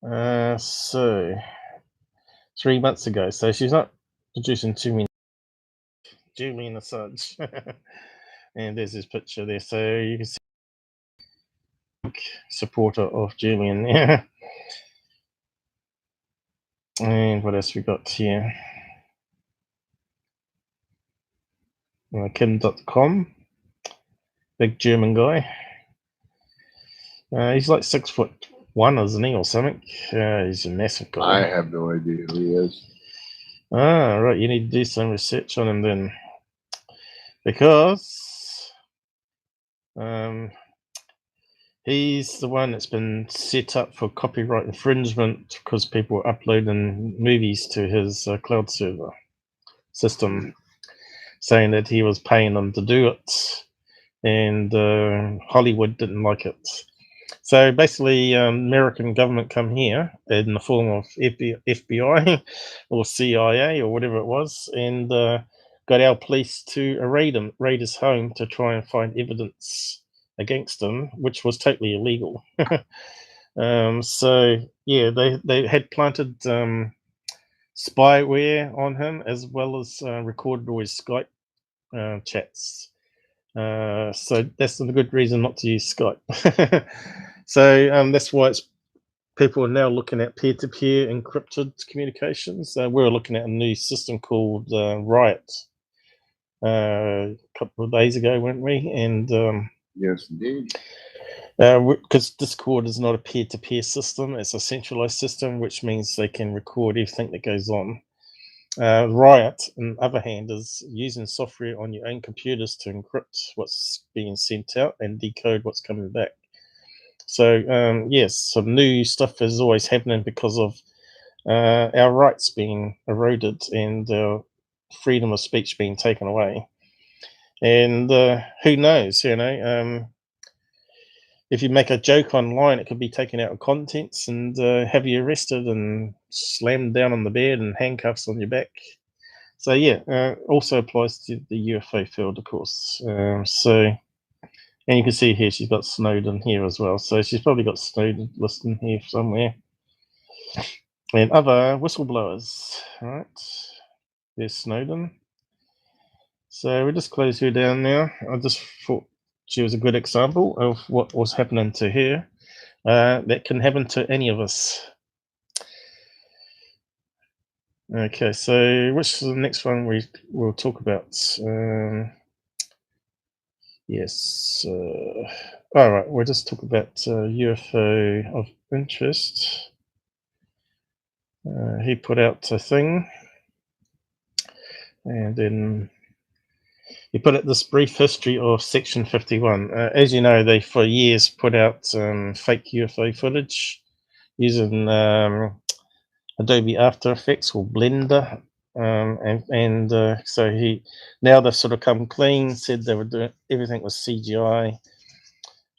So 3 months ago. So she's not producing too many. Julian Assange. And there's his picture there. So you can see supporter of Julian. Yeah. And what else we got here? Kim.com. Big German guy. He's like 6'1", isn't he, or something? He's a massive guy. I have no idea who he is. Ah, right. You need to do some research on him then, because he's the one that's been set up for copyright infringement because people were uploading movies to his cloud server system, saying that he was paying them to do it, and Hollywood didn't like it. So basically, American government come here in the form of FBI or CIA or whatever it was, and got our police to raid his home to try and find evidence against him, which was totally illegal. So yeah, they had planted spyware on him, as well as recorded all his Skype chats. So that's a good reason not to use Skype. So that's why people are now looking at peer-to-peer encrypted communications. We're looking at a new system called Riot a couple of days ago, weren't we? And yes, indeed. Because Discord is not a peer-to-peer system, it's a centralized system, which means they can record everything that goes on. Riot, on the other hand, is using software on your own computers to encrypt what's being sent out and decode what's coming back. So yes, some new stuff is always happening because of our rights being eroded and freedom of speech being taken away. And who knows, if you make a joke online, it could be taken out of contents and have you arrested and slammed down on the bed and handcuffs on your back. So yeah, also applies to the UFO field, of course. And you can see here she's got Snowden here as well. So she's probably got Snowden listed here somewhere. And other whistleblowers, right? There's Snowden. So we just close her down now. I just thought she was a good example of what was happening to her. That can happen to any of us. Okay, so which is the next one we will talk about? Yes. All right, we'll just talk about UFO of interest. He put out a thing, and then he put out this brief history of Section 51. As you know, they for years put out fake UFO footage using Adobe After Effects or Blender. So now they've sort of come clean, said they were doing everything was CGI,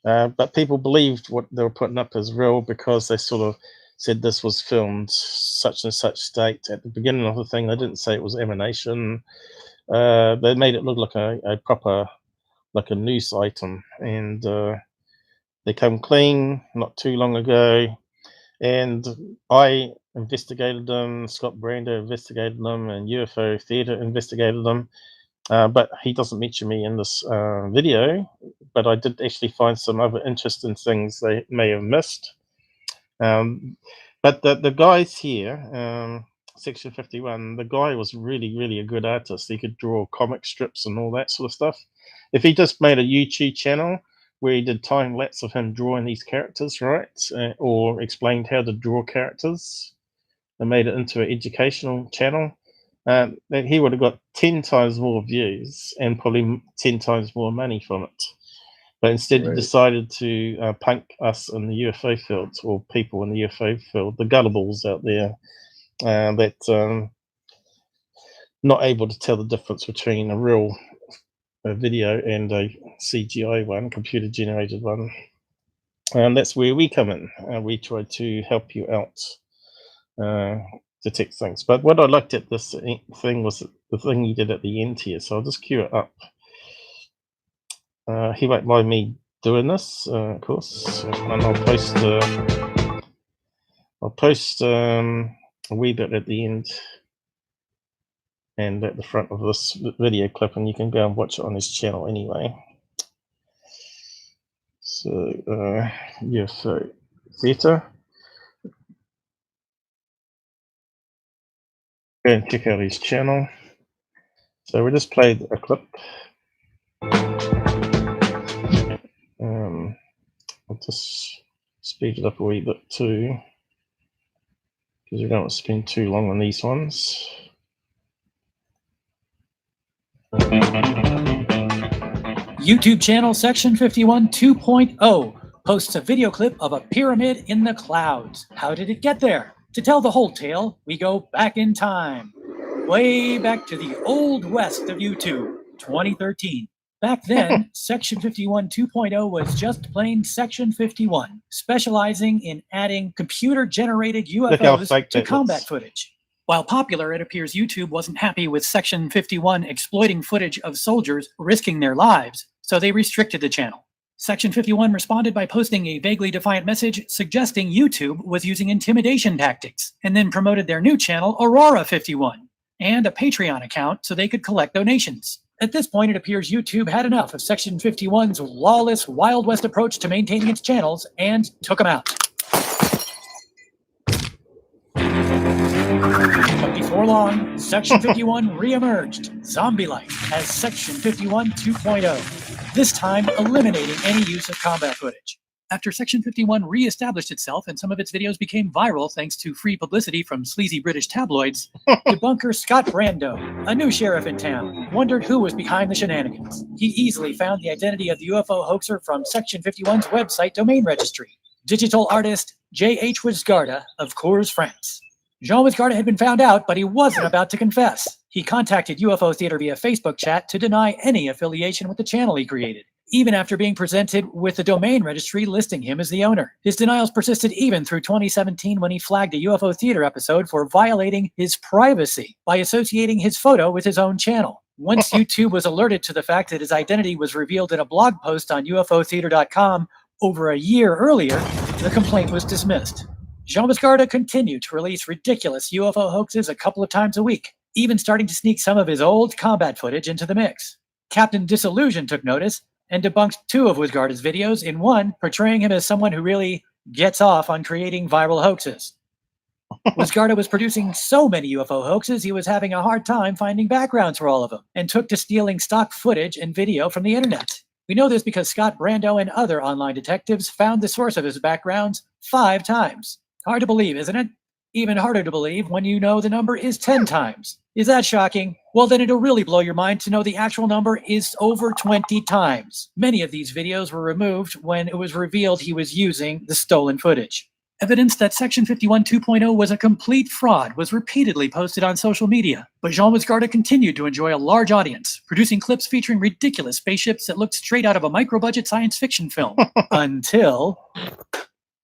but people believed what they were putting up as real because they sort of said this was filmed such and such date. At the beginning of the thing, they didn't say it was emanation. They made it look like a proper, like a news item, and they come clean not too long ago, and I investigated them, Scott Brander investigated them, and UFO Theatre investigated them, but he doesn't mention me in this video, but I did actually find some other interesting things they may have missed. But the guys here, Section 51, the guy was really a good artist. He could draw comic strips and all that sort of stuff. If he just made a YouTube channel where he did time lapse of him drawing these characters, right, or explained how to draw characters and made it into an educational channel, then he would have got 10 times more views and probably 10 times more money from it. But instead, he decided to punk us in the UFO field, or people in the UFO field, the gullibles out there that not able to tell the difference between a real video and a CGI one, computer generated one. And that's where we come in. We try to help you out, detect things. But what I liked at this thing was the thing he did at the end here. So I'll just cue it up. He won't mind me doing this, of course, and I'll post I'll post a wee bit at the end and at the front of this video clip, and you can go and watch it on his channel anyway. So UFO Theta. Go and check out his channel. So we just played a clip. I'll just speed it up a wee bit too, because we don't want to spend too long on these ones. YouTube channel Section 51 2.0 posts a video clip of a pyramid in the clouds. How did it get there? To tell the whole tale, we go back in time, way back to the old west of YouTube, 2013. Back then, Section 51 2.0 was just plain Section 51, specializing in adding computer-generated UFOs to combat footage. While popular, it appears YouTube wasn't happy with Section 51 exploiting footage of soldiers risking their lives, so they restricted the channel. Section 51 responded by posting a vaguely defiant message suggesting YouTube was using intimidation tactics, and then promoted their new channel, Aurora 51, and a Patreon account so they could collect donations. At this point, it appears YouTube had enough of Section 51's lawless Wild West approach to maintaining its channels and took them out. But before long, Section 51 re-emerged, zombie-like, as Section 51 2.0, this time eliminating any use of combat footage. After Section 51 re-established itself and some of its videos became viral thanks to free publicity from sleazy British tabloids, debunker Scott Brando, a new sheriff in town, wondered who was behind the shenanigans. He easily found the identity of the UFO hoaxer from Section 51's website domain registry, digital artist J.H. Wisgarda of Cours, France. Jean Wisgarda had been found out, but he wasn't about to confess. He contacted UFO Theater via Facebook chat to deny any affiliation with the channel he created, even after being presented with the domain registry listing him as the owner. His denials persisted even through 2017 when he flagged a UFO Theater episode for violating his privacy by associating his photo with his own channel. Once YouTube was alerted to the fact that his identity was revealed in a blog post on UFOtheater.com over a year earlier, the complaint was dismissed. Jean Wisgarda continued to release ridiculous UFO hoaxes a couple of times a week, even starting to sneak some of his old combat footage into the mix. Captain Disillusion took notice and debunked 2 of Wisgarda's videos, in one portraying him as someone who really gets off on creating viral hoaxes. Wisgarda was producing so many UFO hoaxes, he was having a hard time finding backgrounds for all of them, and took to stealing stock footage and video from the internet. We know this because Scott Brando and other online detectives found the source of his backgrounds 5 times. Hard to believe, isn't it? Even harder to believe when you know the number is 10 times. Is that shocking? Well, then it'll really blow your mind to know the actual number is over 20 times. Many of these videos were removed when it was revealed he was using the stolen footage. Evidence that Section 51 2.0 was a complete fraud was repeatedly posted on social media, but Jean Wisgarda continued to enjoy a large audience, producing clips featuring ridiculous spaceships that looked straight out of a micro-budget science fiction film. Until...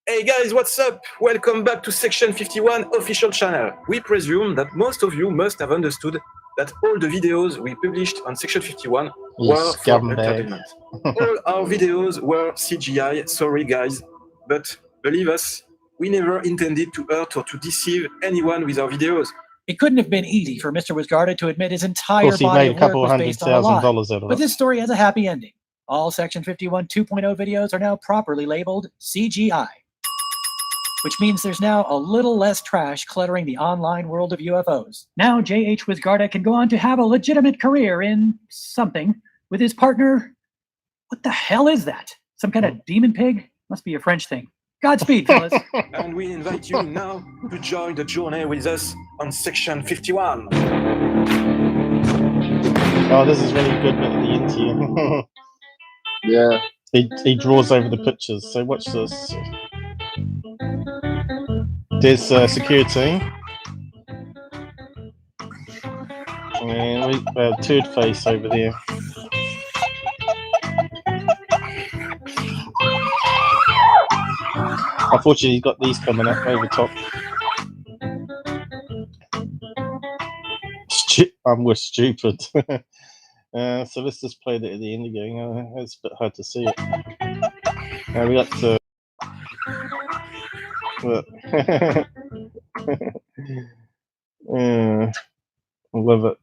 Hey guys, what's up? Welcome back to Section 51 official channel. We presume that most of you must have understood that all the videos we published on Section 51 were for entertainment. All our videos were CGI, sorry guys, but believe us, we never intended to hurt or to deceive anyone with our videos. It couldn't have been easy for Mr. Wisgarda to admit his entire body of work was based on a lie, but this story has a happy ending. All Section 51 2.0 videos are now properly labeled CGI, which means there's now a little less trash cluttering the online world of UFOs. Now J.H. Wisgarda can go on to have a legitimate career in something with his partner. What the hell is that? Some kind of demon pig? Must be a French thing. Godspeed, fellas. And we invite you now to join the journey with us on Section 51. Oh, this is really good bit at the end here. Yeah. He draws over the pictures, so watch this. There's security. And we turd face over there. Unfortunately, he's got these coming up over top. We're stupid. So let's just play that at the end again. It's a bit hard to see it. We got to. Love it.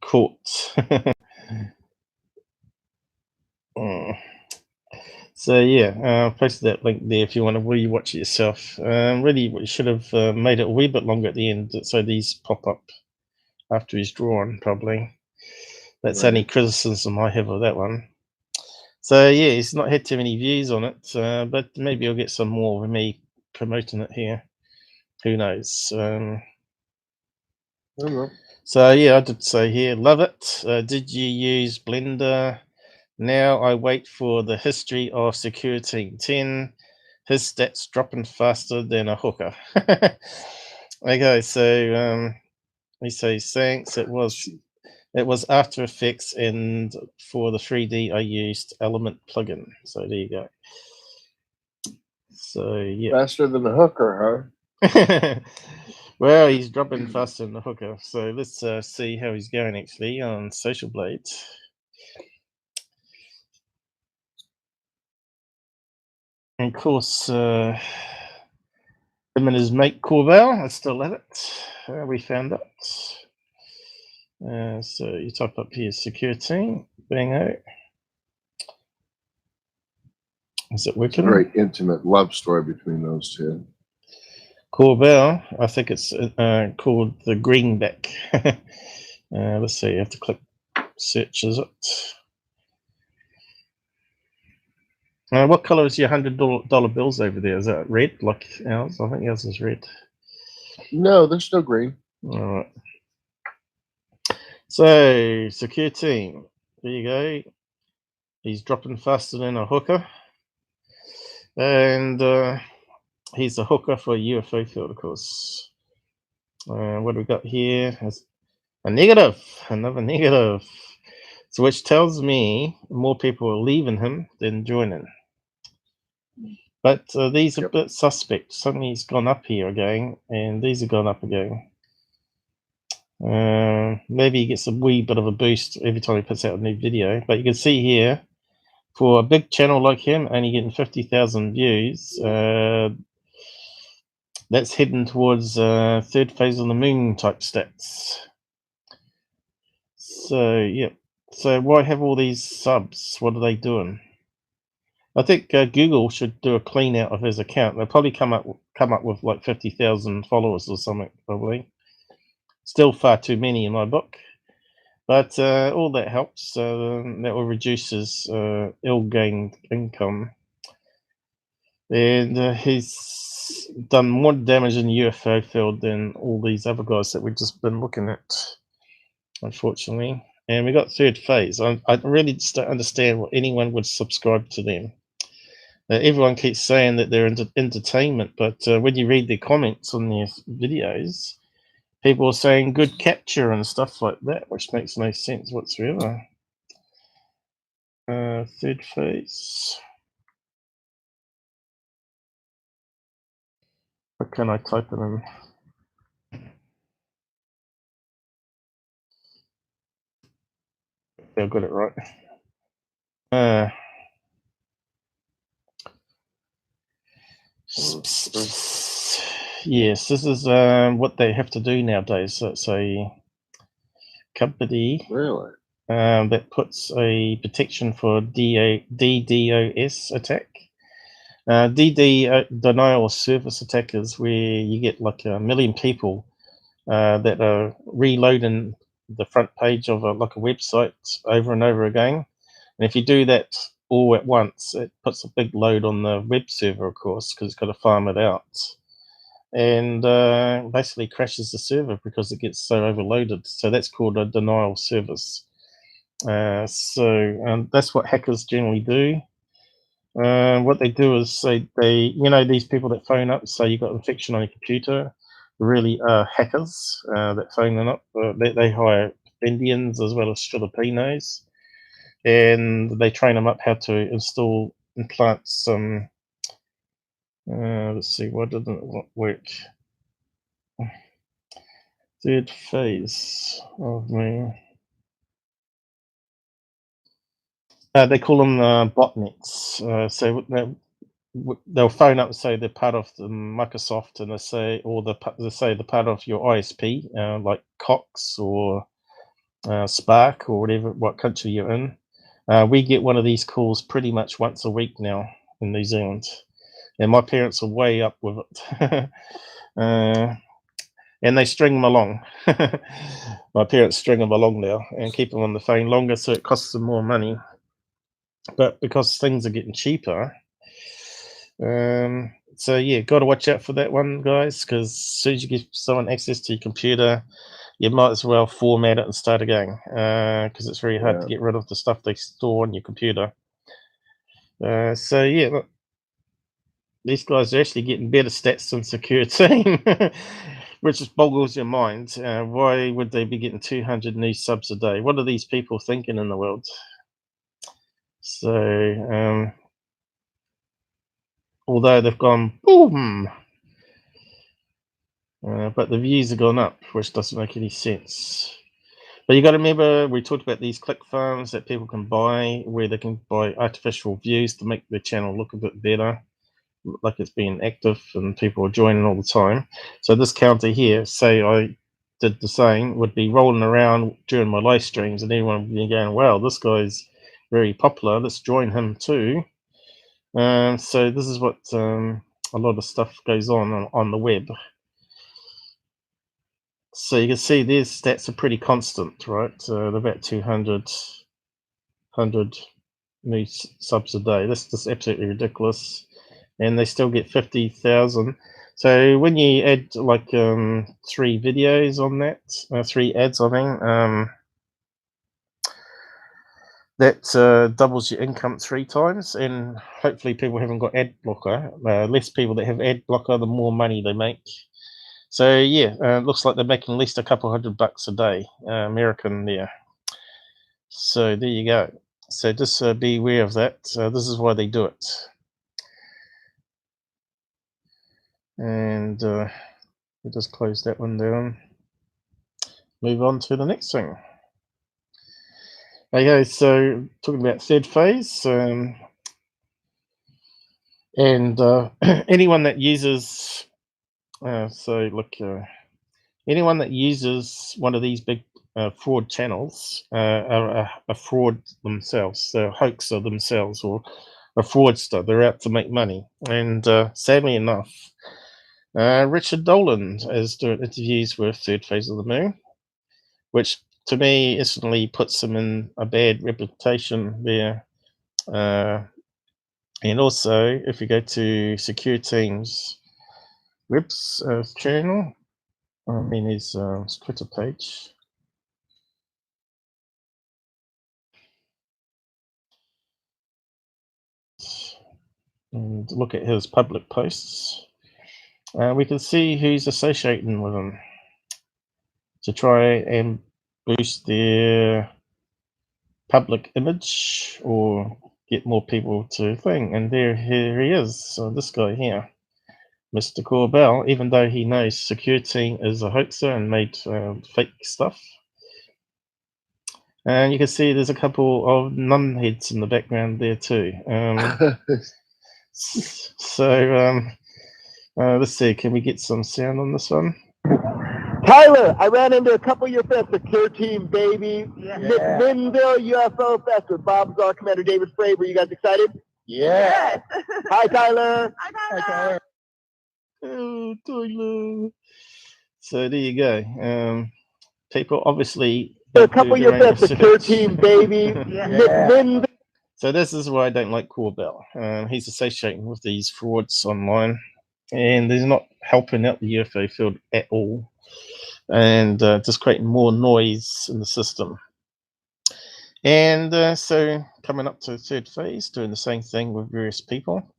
Court. So yeah, posted that link there if you want to rewatch it yourself. Really, we should have made it a wee bit longer at the end, so these pop up after he's drawn. Probably that's any criticism I have of that one. So yeah, he's not had too many views on it, but maybe I'll get some more with me promoting it here. Who knows? I don't know. So yeah, I did say here, love it. Did you use Blender? Now I wait for the history of Security 10. His stats dropping faster than a hooker. Okay, so he says thanks. It was After Effects, and for the 3D I used Element plugin. So there you go. So yeah. Faster than the hooker, huh? Well, he's dropping faster than the hooker. So let's see how he's going actually on Social Blade. And of course, him and his mate Corval are still at it. We found out. So you type up here security, bango. Is it working? It's a very intimate love story between those two. Corval, I think it's called the Greenback. Let's see, you have to click search, is it? What color is your $100 bills over there? Is that red like ours? I think ours is red. No, they're still green. All right. So, security, there you go. He's dropping faster than a hooker. And he's a hooker for a UFO field, of course. What do we got here? A negative, another negative. So, which tells me more people are leaving him than joining. But these are a bit suspect. Suddenly he's gone up here again, and these have gone up again. Maybe he gets a wee bit of a boost every time he puts out a new video. But you can see here, for a big channel like him, only getting 50,000 views, that's heading towards third phase on the moon type stats. So, yeah. So why have all these subs? What are they doing? I think Google should do a clean out of his account. They'll probably come up with like 50,000 followers or something, probably. Still far too many in my book. But all that helps. That will reduce his ill-gained income. And he's done more damage in the UFO field than all these other guys that we've just been looking at, unfortunately. And we got third phase. I really just don't understand why anyone would subscribe to them. Everyone keeps saying that they're entertainment, but when you read their comments on their videos, people are saying good capture and stuff like that, which makes no sense whatsoever. Third phase. What can I type it in? I got it right. Yes, this is what they have to do nowadays. So it's a company that puts a protection for DDoS attack. Denial of service attack is where you get like 1 million people that are reloading the front page of like a website over and over again. And if you do that all at once, it puts a big load on the web server, of course, because it's got to farm it out. And basically crashes the server because it gets so overloaded. So that's called a denial service. So that's what hackers generally do. What they do is they these people that phone up, say you've got infection on your computer, really are hackers that phone them up. They hire Indians as well as Filipinos, and they train them up how to install implants. Let's see, what didn't work? Third phase of me. They call them botnets. So they'll phone up and say they're part of the Microsoft, and they say they're part of your ISP, like Cox or Spark or what country you're in. We get one of these calls pretty much once a week now in New Zealand, and my parents are way up with it. And they string them along. My parents string them along now and keep them on the phone longer, so it costs them more money. But because things are getting cheaper, so yeah, got to watch out for that one, guys, because as soon as you give someone access to your computer, you might as well format it and start again, because it's very hard to get rid of the stuff they store on your computer. So yeah, look, these guys are actually getting better stats than Secure Team, which just boggles your mind. Why would they be getting 200 new subs a day? What are these people thinking in the world? So, although they've gone boom, but the views have gone up, which doesn't make any sense. But you got to remember, we talked about these click farms that people can buy, where they can buy artificial views to make their channel look a bit better, like it's being active and people are joining all the time. So this counter here, say I did the same, would be rolling around during my live streams, and everyone would be going, wow, this guy's very popular, let's join him too. So this is what a lot of stuff goes on the web. So you can see these stats are pretty constant, right? They're about 200 new subs a day. That's just absolutely ridiculous. And they still get 50,000. So when you add like 3 videos on that, 3 ads, I mean, that doubles your income 3 times. And hopefully people haven't got ad blocker. Less people that have ad blocker, the more money they make. So yeah, looks like they're making at least a couple $100 a day, American there. So there you go. So just be aware of that. This is why they do it. And we'll just close that one down. Move on to the next thing. Okay, so talking about third phase, and anyone that uses, anyone that uses one of these big fraud channels are a fraud themselves. They're a hoaxer themselves, or a fraudster. They're out to make money. And sadly enough, Richard Dolan is doing interviews with Third Phase of the Moon, which to me instantly puts him in a bad reputation there. And also, if you go to Secure Team's Ribs channel, I mean his Twitter page, and look at his public posts, we can see who's associating with him to try and boost their public image or get more people to think. And here he is. So this guy here, Mr. Corbell, even though he knows Secure Team is a hoaxer and made fake stuff. And you can see there's a couple of nun heads in the background there too. So let's see, can we get some sound on this one? Tyler, I ran into a couple of your friends, Secure Team, baby. McMinnville UFO Fest with Bob Czar, Commander David Fravor. You guys excited? Yeah. Hi, Tyler. Hi, Tyler. Oh, Tyler. So there you go. People obviously. A couple of your friends, Secure Team, baby. McMinnville. So this is why I don't like Corbell. He's associating with these frauds online, and he's not helping out the UFO field at all, and just creating more noise in the system. And so coming up to the third phase, doing the same thing with various people.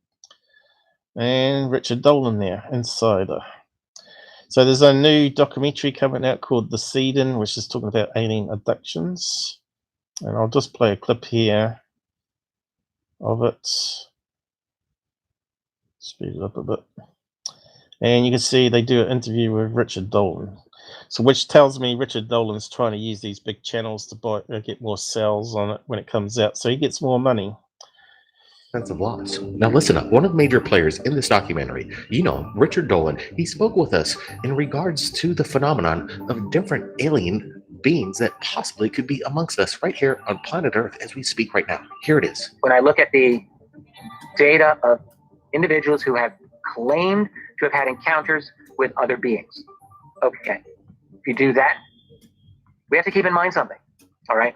And Richard Dolan there, Insider. So there's a new documentary coming out called The Seeding, which is talking about alien abductions. And I'll just play a clip here of it. Speed it up a bit. And you can see they do an interview with Richard Dolan. So which tells me Richard Dolan's trying to use these big channels to get more sales on it when it comes out. So he gets more money. sense of loss. Now listen up, one of the major players in this documentary, Richard Dolan, he spoke with us in regards to the phenomenon of different alien beings that possibly could be amongst us right here on planet Earth as we speak right now. Here it is. When I look at the data of individuals who have claimed to have had encounters with other beings, okay, if you do that, we have to keep in mind something, all right?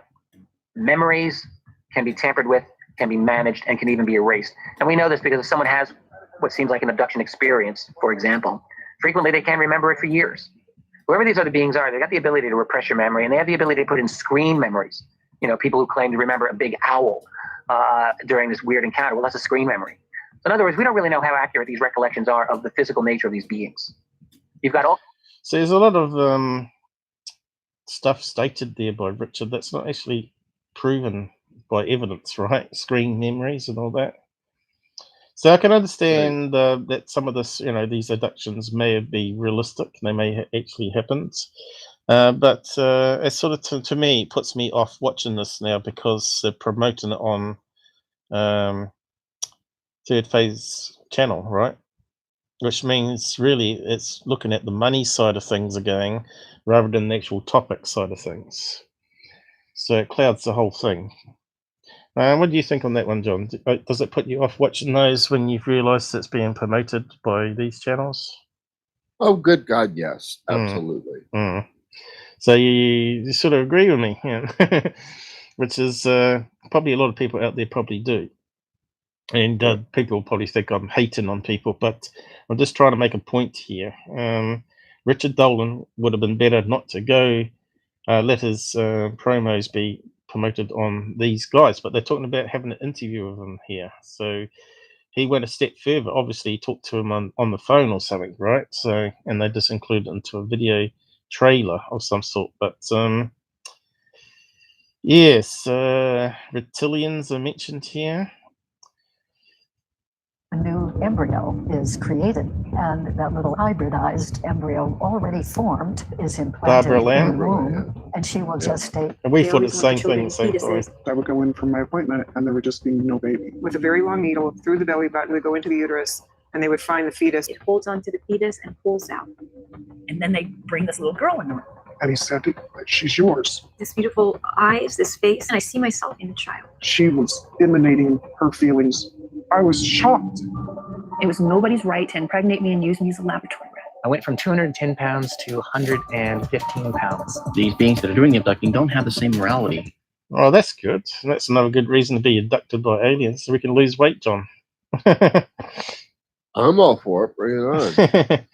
Memories can be tampered with, can be managed, and can even be erased. And we know this because if someone has what seems like an abduction experience, for example, frequently they can't remember it for years. Whoever these other beings are, they got the ability to repress your memory, and they have the ability to put in screen memories. People who claim to remember a big owl during this weird encounter. Well, that's a screen memory. So in other words, we don't really know how accurate these recollections are of the physical nature of these beings. You've got all... So there's a lot of stuff stated there by Richard that's not actually proven by evidence, right? Screen memories and all that. So I can understand that some of this, these abductions may be realistic. They may actually happened. But it sort of, to me, puts me off watching this now because they're promoting it on Third Phase channel, right? Which means really it's looking at the money side of things again rather than the actual topic side of things. So it clouds the whole thing. What do you think on that one, John? Does it put you off watching those when you've realised it's being promoted by these channels? Oh, good God, yes, absolutely. So you sort of agree with me, which is probably a lot of people out there probably do. And people probably think I'm hating on people, but I'm just trying to make a point here. Richard Dolan would have been better not to go let his promos be promoted on these guys, but they're talking about having an interview with him here. So he went a step further. Obviously, he talked to him on the phone or something, right? So, and they just included it into a video trailer of some sort. But yes, reptilians are mentioned here. A new embryo is created, and that little hybridized embryo already formed is implanted Barbara in Lamb. the womb, and she will gestate. And we thought the same thing, same time. I would go in for my appointment, and there would just be no baby. With a very long needle through the belly button, we go into the uterus, and they would find the fetus. It holds onto the fetus and pulls out. And then they bring this little girl in the room. And he said, she's yours. This beautiful eyes, this face, and I see myself in the child. She was emanating her feelings. I was shocked. It was nobody's right to impregnate me and use me as a laboratory rat. I went from 210 pounds to 115 pounds. These beings that are doing the abducting don't have the same morality. Oh, that's good. That's another good reason to be abducted by aliens, so we can lose weight, John. I'm all for it. Bring it on.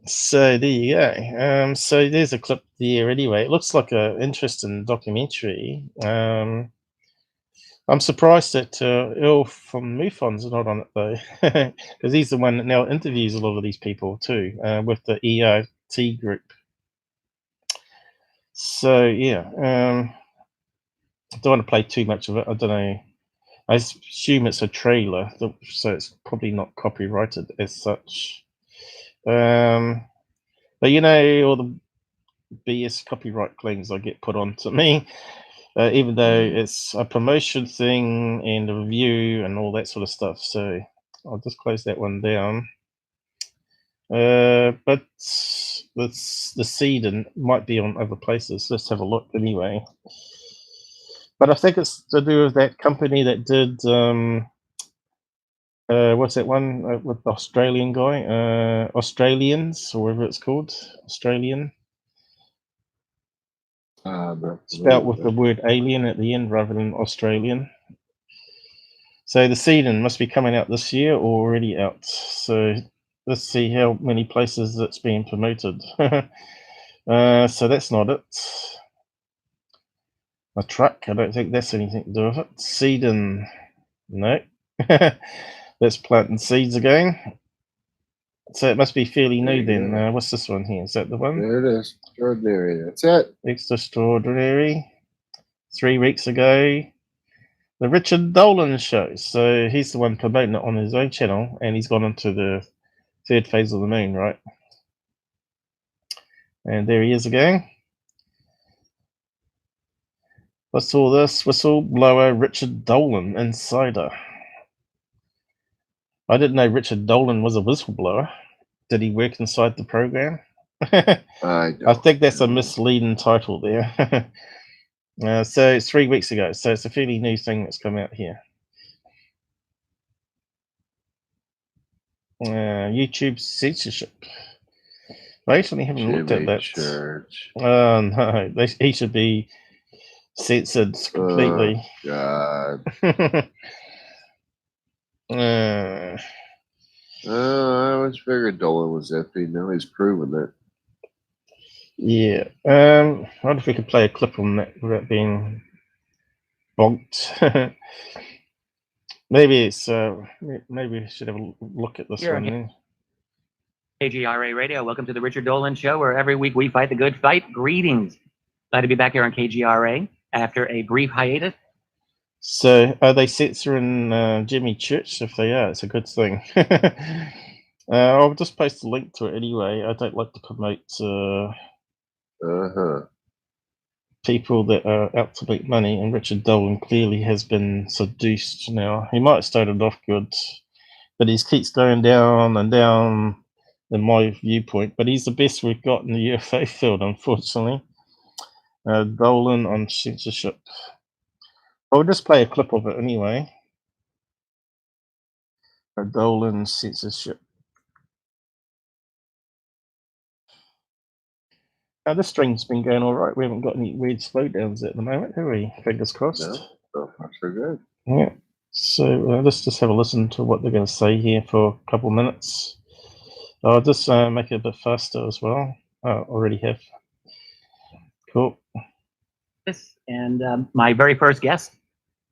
So there you go. So there's a clip there anyway. It looks like an interesting documentary. I'm surprised that Earl from MUFON's not on it though, because he's the one that now interviews a lot of these people too, with the ERT group. So yeah, I don't want to play too much of it. I don't know. I assume it's a trailer, so it's probably not copyrighted as such. But all the BS copyright claims I get put on to me. Even though it's a promotion thing and a review and all that sort of stuff. So I'll just close that one down. But the seed might be on other places. Let's have a look anyway. But I think it's to do with that company that did, what's that one with the Australian guy? Australians, or whatever it's called. Australian. Spelt with the word alien at the end rather than Australian. So the seeding must be coming out this year or already out. So let's see how many places it's being promoted. So that's not it. A truck, I don't think that's anything to do with it. Seeding, no. That's planting seeds again. So it must be fairly new then. What's this one here? Is that the one? There it is. Extraordinary. That's it. Extraordinary. 3 weeks ago. The Richard Dolan show. So he's the one promoting it on his own channel, and he's gone into the third phase of the moon, right? And there he is again. What's all this? Whistleblower Richard Dolan, insider. I didn't know Richard Dolan was a whistleblower. Did he work inside the program? I think that's a misleading title there. So it's 3 weeks ago. So it's a fairly new thing that's come out here. YouTube censorship. I actually haven't looked at that. No, he should be censored completely. God. I always figured Dolan was iffy. Now he's proven it. Yeah. I wonder if we could play a clip on that without being bonked. Maybe it's maybe we should have a look at this one. Then. KGRA Radio, welcome to the Richard Dolan Show, where every week we fight the good fight. Greetings. Glad to be back here on KGRA after a brief hiatus. So, are they censoring Jimmy Church? If they are, it's a good thing. I'll just post a link to it anyway. I don't like to promote people that are out to make money, and Richard Dolan clearly has been seduced now. He might have started off good, but he keeps going down and down in my viewpoint. But he's the best we've got in the UFO field, unfortunately. Dolan on censorship. I'll just play a clip of it anyway. Dolan censorship. The string's been going all right. We haven't got any weird slowdowns at the moment, have we? Fingers crossed. No, so far so good. Yeah. So let's just have a listen to what they're going to say here for a couple minutes. I'll just make it a bit faster as well. Already have. Cool. And my very first guest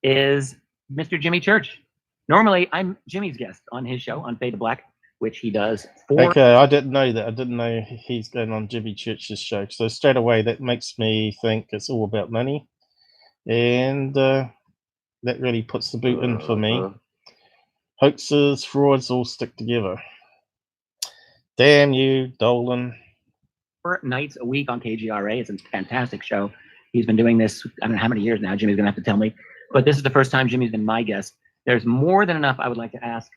is Mr. Jimmy Church. Normally, I'm Jimmy's guest on his show on Fade to Black, which he does for... Okay, I didn't know that. I didn't know he's going on Jimmy Church's show. So straight away, that makes me think it's all about money. And that really puts the boot in for me. Hoaxes, frauds all stick together. Damn you, Dolan. 4 nights a week on KGRA. It's a fantastic show. He's been doing this, I don't know how many years now. Jimmy's going to have to tell me. But this is the first time Jimmy's been my guest. There's more than enough I would like to ask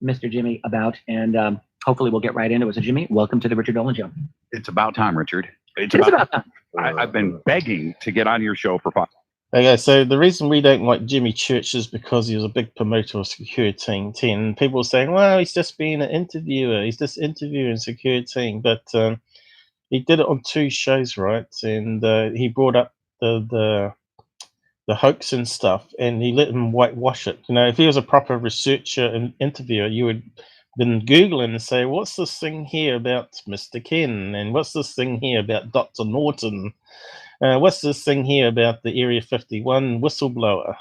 Mr. Jimmy about, and hopefully we'll get right into it. So, Jimmy, welcome to the Richard Dolan Show. It's about time, Richard. It's about time. I've been begging to get on your show for 5. Okay, so the reason we don't like Jimmy Church is because he was a big promoter of Security 10. People are saying, well, he's just being an interviewer. He's just interviewing Security. But he did it on 2 shows, right? And he brought up the hoax and stuff, and he let him whitewash it. You know, if he was a proper researcher and interviewer, you would been Googling and say, what's this thing here about Mr. Ken? And what's this thing here about Dr. Norton? What's this thing here about the Area 51 whistleblower?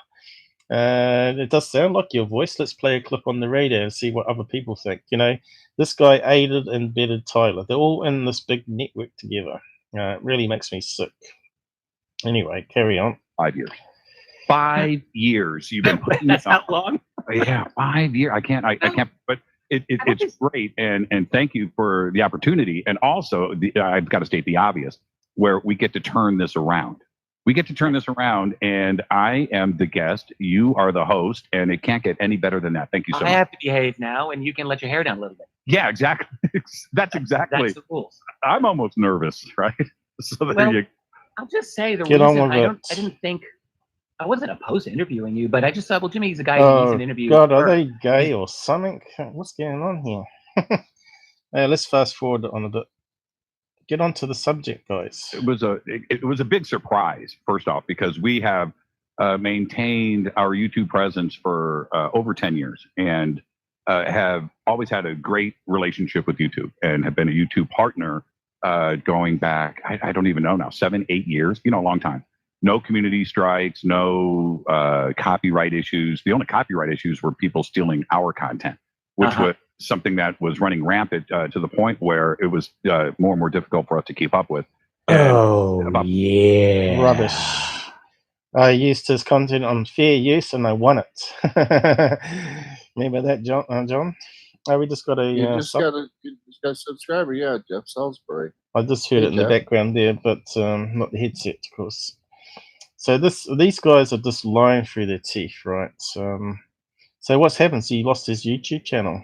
It does sound like your voice. Let's play a clip on the radio and see what other people think. You know, this guy aided and abetted Tyler. They're all in this big network together. It really makes me sick. Anyway, carry on. 5 years. 5 years you've been putting this out long. Yeah, 5 years. I can't. But it's great, and thank you for the opportunity. And also, I've got to state the obvious, where we get to turn this around. We get to turn this around, and I am the guest. You are the host, and it can't get any better than that. Thank you so much. I have to behave now, and you can let your hair down a little bit. Yeah, exactly. That's exactly. That's the rules. I'm almost nervous, right? So there you. I'll just say the Get reason on with I didn't think I wasn't opposed to interviewing you, but I just thought, well, Jimmy's a guy who needs an interview. God, are they gay or something? What's going on here? Let's fast forward on a bit. Get on to the subject, guys. It was a big surprise, first off, because we have maintained our YouTube presence for over 10 years and have always had a great relationship with YouTube and have been a YouTube partner going back, I don't even know now, 7, 8 years, a long time. No community strikes, no copyright issues. The only copyright issues were people stealing our content, which was something that was running rampant to the point where it was more and more difficult for us to keep up with. Yeah. Rubbish. I used his content on fair use and I won it. Remember that, John? We just got a... You just got a subscriber, yeah, Jeff Salisbury. I just heard it in the background there, but not the headset, of course. So these guys are just lying through their teeth, right? So So what's happened? So he lost his YouTube channel.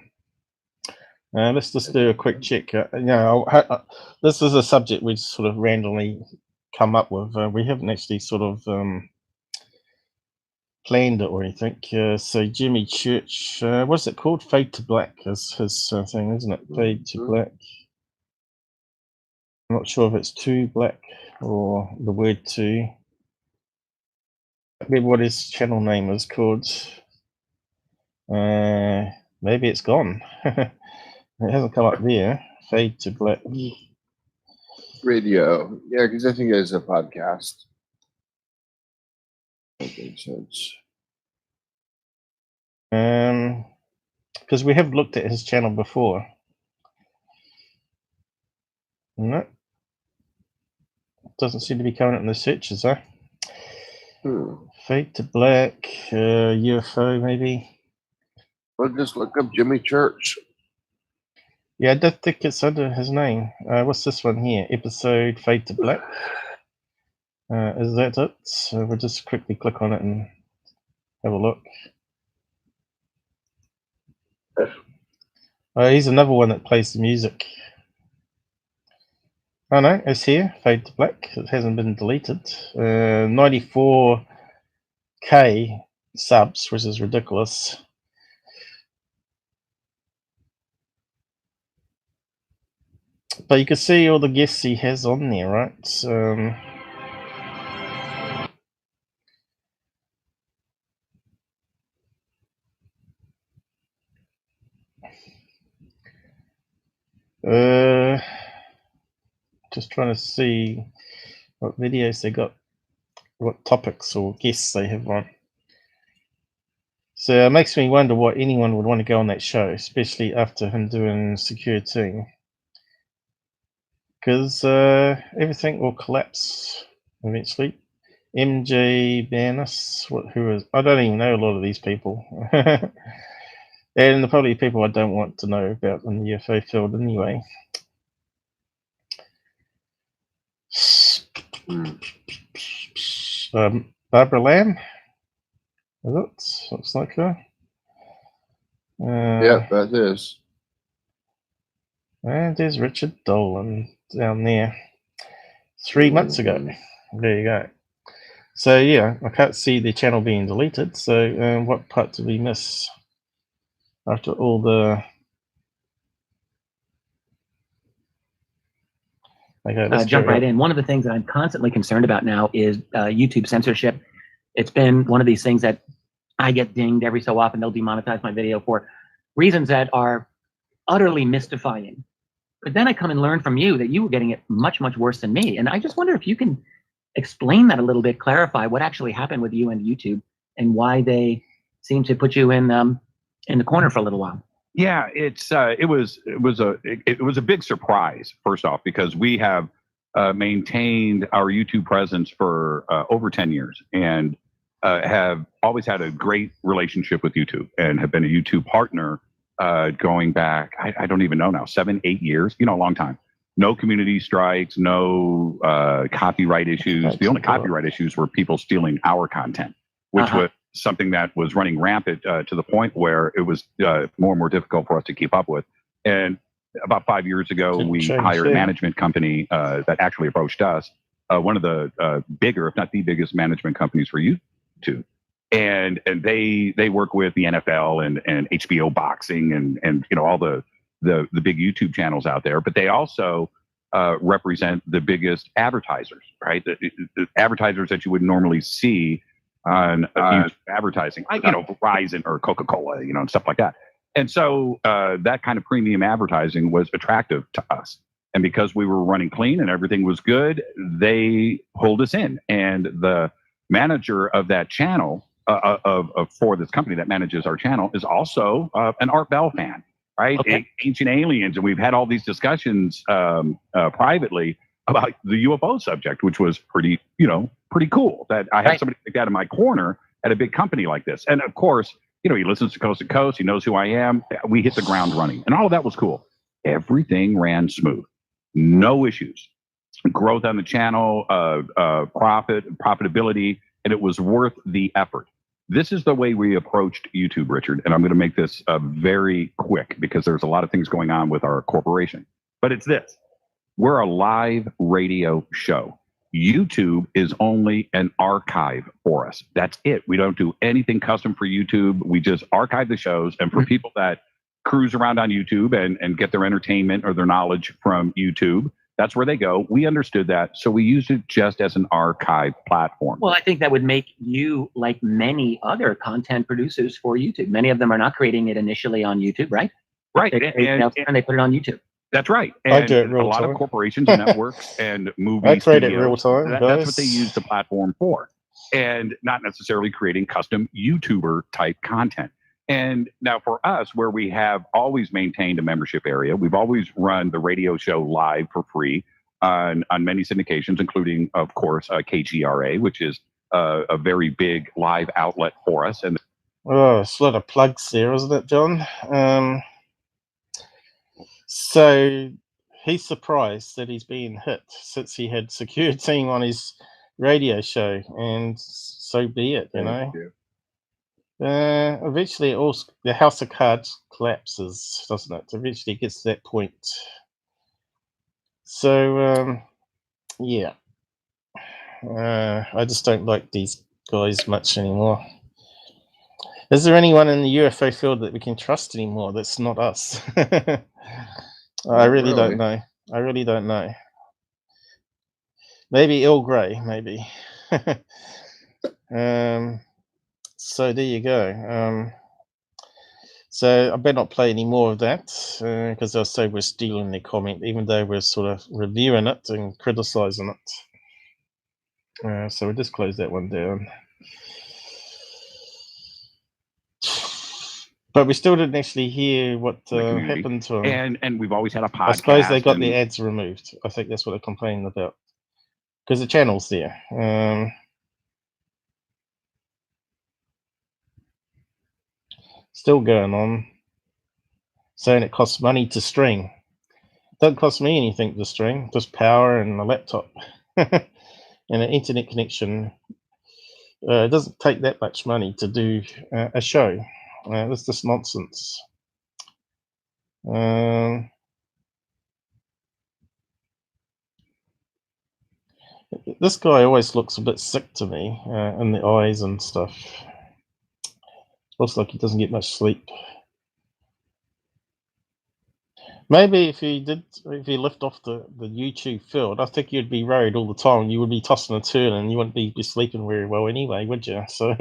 Let's just do a quick check. This is a subject we sort of randomly come up with. We haven't actually sort of planned it or anything. So Jimmy Church, what's it called? Fade to Black is his thing, isn't it? Fade to Black. I'm not sure if it's to black or the word to. I remember what his channel name is called. Maybe it's gone. It hasn't come up there. Fade to Black. Radio. Yeah, because I think it's a podcast. That makes sense. Because we have looked at his channel before. No. Doesn't seem to be coming up in the searches, huh? Fade to Black, UFO maybe. Well, just look up Jimmy Church. Yeah, I don't think it's under his name. What's this one here? Episode Fade to Black. Is that it? So we'll just quickly click on it and have a look. Here's another one that plays the music. Oh no, it's here. Fade to Black. It hasn't been deleted. 94K subs, which is ridiculous. But you can see all the guests he has on there, right? Just trying to see what videos they got, what topics or guests they have on. So it makes me wonder what anyone would want to go on that show, especially after him doing security. Because everything will collapse eventually. MJ Banis, who is, I don't even know a lot of these people. And they're probably people I don't want to know about in the UFO field anyway. Barbara Lamb, is it? Looks like her. Yeah, that is. And there's Richard Dolan down there 3 months ago. There you go. So yeah, I can't see the channel being deleted. So what part did we miss after all the? Okay, jump right in. One of the things that I'm constantly concerned about now is YouTube censorship. It's been one of these things that I get dinged every so often. They'll demonetize my video for reasons that are utterly mystifying. But then I come and learn from you that you were getting it much, much worse than me. And I just wonder if you can explain that a little bit, clarify what actually happened with you and YouTube and why they seem to put you in the corner for a little while. Yeah, it was a big surprise, first off, because we have maintained our YouTube presence for over 10 years and have always had a great relationship with YouTube and have been a YouTube partner going back, I don't even know now, 7, 8 years, a long time. No community strikes, no copyright issues. The only copyright issues were people stealing our content, which was something that was running rampant to the point where it was more and more difficult for us to keep up with. And about 5 years ago, we hired a management company that actually approached us, one of the bigger, if not the biggest management companies for YouTube. And they work with the NFL and HBO boxing and all the big YouTube channels out there, but they also represent the biggest advertisers, right? The advertisers that you would normally see on YouTube advertising, like, Verizon or Coca-Cola, and stuff like that. And so that kind of premium advertising was attractive to us. And because we were running clean and everything was good, they pulled us in. And the manager of that channel, for this company that manages our channel, is also an Art Bell fan, right? Okay. Ancient Aliens. And we've had all these discussions privately about the UFO subject, which was pretty cool that I have somebody like that in my corner at a big company like this. And of course, he listens to Coast to Coast. He knows who I am. We hit the ground running, and all of that was cool. Everything ran smooth, no issues. Growth on the channel, profitability, and it was worth the effort. This is the way we approached YouTube, Richard, and I'm going to make this very quick because there's a lot of things going on with our corporation. But it's this. We're a live radio show. YouTube is only an archive for us. That's it. We don't do anything custom for YouTube. We just archive the shows. And for people that cruise around on YouTube and get their entertainment or their knowledge from YouTube, that's where they go. We understood that. So we used it just as an archive platform. Well, I think that would make you like many other content producers for YouTube. Many of them are not creating it initially on YouTube, right? Right. And they put it on YouTube. That's right. I And do it a real lot time. of corporations and networks and movie I create it studios, real time, that's what they guys. use the platform for, and not necessarily creating custom YouTuber type content. And now for us, where we have always maintained a membership area, we've always run the radio show live for free on many syndications, including, of course, KGRA, which is a very big live outlet for us. And Oh, it's a lot of plugs there, isn't it, John? So he's surprised that he's being hit since he had secure team on his radio show, and so be it, you know. Eventually, the house of cards collapses, doesn't it? Eventually, it gets to that point. So, yeah, I just don't like these guys much anymore. Is there anyone in the UFO field that we can trust anymore that's not us? I really don't know. I really don't know. Maybe Earl Grey, maybe. So there you go. So I better not play any more of that because they'll say we're stealing their comment, even though we're sort of reviewing it and criticizing it. So we'll just close that one down. But we still didn't actually hear what happened to them. And we've always had a podcast. I suppose they got the ads removed. I think that's what they're complaining about. Because the channel's there. Still going on. Saying it costs money to stream. Doesn't cost me anything to stream. Just power and a laptop. And an internet connection. It doesn't take that much money to do a show. That's just nonsense. This guy always looks a bit sick to me in the eyes and stuff. Looks like he doesn't get much sleep. Maybe if he left off the YouTube field, I think you'd be worried all the time. You would be tossing and turning, and you wouldn't be sleeping very well anyway, would you? So,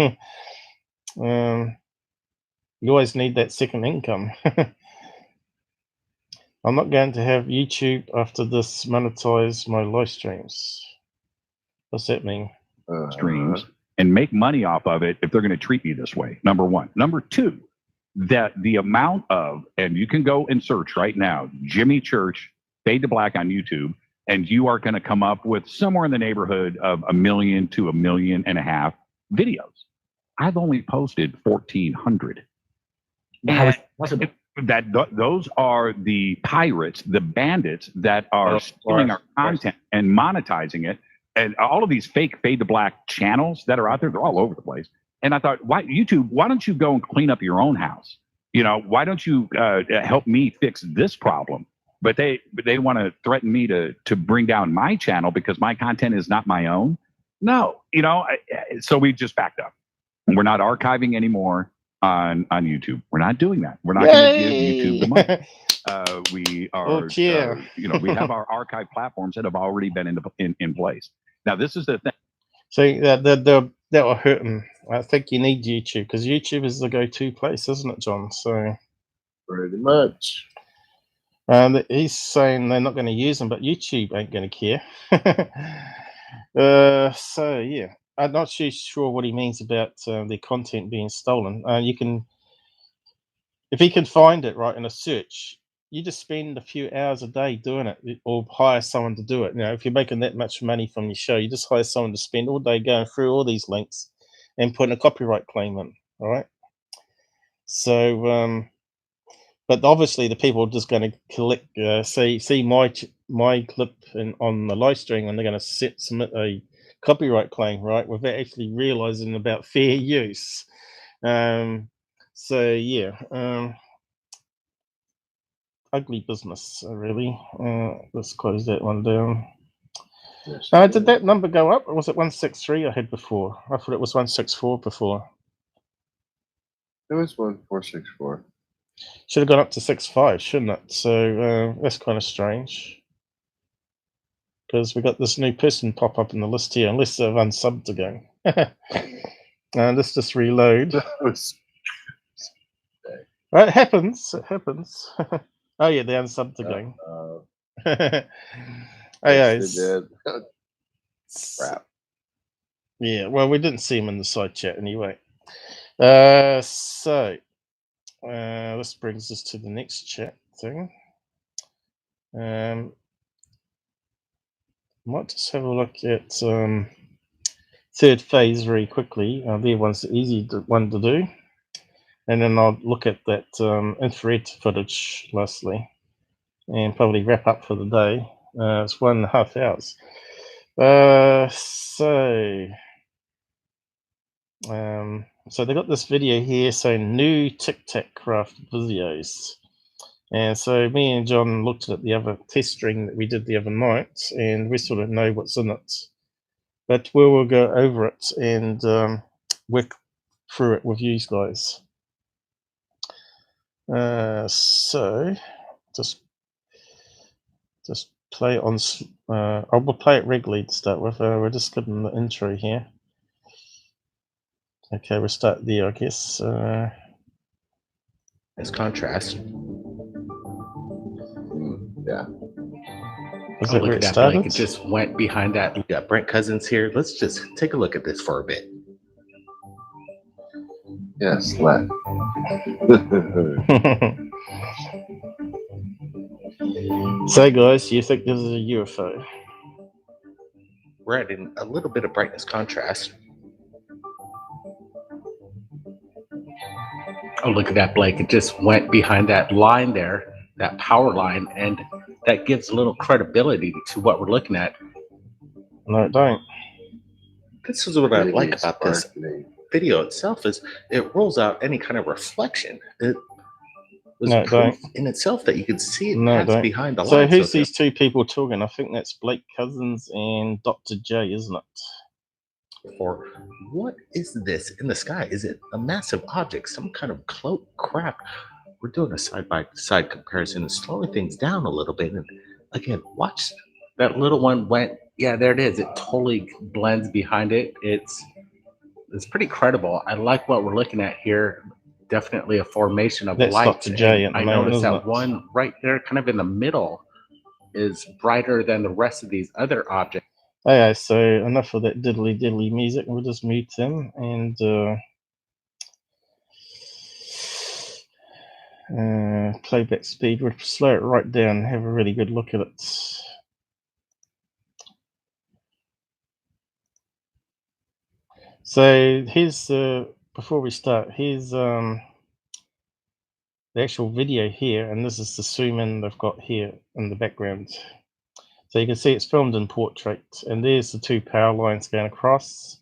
you always need that second income. I'm not going to have YouTube after this monetize my live streams. What's that mean? Streams and make money off of it if they're going to treat me this way. Number one. Number two, that the amount of, and you can go and search right now, Jimmy Church, Fade to Black on YouTube, and you are going to come up with somewhere in the neighborhood of 1 million to 1.5 million videos. I've only posted 1,400. And those are the pirates, the bandits that are stealing our content and monetizing it. And all of these fake Fade to Black channels that are out there, they're all over the place. And I thought, YouTube, why don't you go and clean up your own house? You know, why don't you help me fix this problem? But they want to threaten me to bring down my channel because my content is not my own. No, so we just backed up. We're not archiving anymore on YouTube. We're not doing that. We're not going to give YouTube the money. We are, we have our archive platforms that have already been in place. Now, this is the thing. So that will hurt him. I think you need YouTube because YouTube is the go-to place, isn't it, John? So pretty much. He's saying they're not going to use them, but YouTube ain't going to care. So yeah, I'm not too sure what he means about the content being stolen. You can, if he can find it right in a search, you just spend a few hours a day doing it, or hire someone to do it. If you're making that much money from your show, you just hire someone to spend all day going through all these links and putting a copyright claim in. All right. So, but obviously the people are just going to collect, see my clip on the live stream, and they're going to submit a copyright claim, right, without actually realizing about fair use. So yeah, ugly business, really. Let's close that one down. Did that number go up, or was it 163 I had before? I thought it was 164 before. It was 1464. Should have gone up to 65, shouldn't it? So that's kind of strange. Because we got this new person pop up in the list here, unless they've unsubbed again. Let's just reload. It happens. It happens. Oh yeah, they unsubbed again. Yes, they did. Crap. Yeah, well, we didn't see him in the side chat anyway. So this brings us to the next chat thing. Might just have a look at third phase very quickly. There one's the easy one to do. And then I'll look at that infrared footage lastly and probably wrap up for the day. It's 1.5 hours. So they got this video here saying new Tic Tac craft videos. And so me and John looked at the other test string that we did the other night, and we sort of know what's in it. But we will go over it and work through it with you guys. So just play on. I will play it regularly to start with. We're just getting the intro here. Okay, we'll start there, I guess. As contrast. Yeah. Was that where it started? Like it just went behind that. We got Brent Cousins here. Let's just take a look at this for a bit. Yes, let. So, guys, you think this is a UFO? We're adding a little bit of brightness contrast. Oh, look at that, Blake. It just went behind that line there, that power line, and that gives a little credibility to what we're looking at. No, it don't. This is what I like about this video itself, is it rolls out any kind of reflection. It was proof in itself that you could see it pass behind the line. So who's these two people talking? I think that's Blake Cousins and Dr. J, isn't it? Or what is this in the sky? Is it a massive object, some kind of cloak? Crap. We're doing a side-by-side comparison and slowing things down a little bit. And again, watch that little one went. Yeah, there it is. It totally blends behind it. It's pretty credible. I like what we're looking at here. Definitely a formation of that's light. Dr. J. I noticed that one right there, kind of in the middle, is brighter than the rest of these other objects. Okay, so enough of that diddly diddly music. We'll just mute him and playback speed. We'll slow it right down and have a really good look at it. So here's before we start, here's the actual video here, and this is the zoom in they've got here in the background. So you can see it's filmed in portrait, and there's the two power lines going across.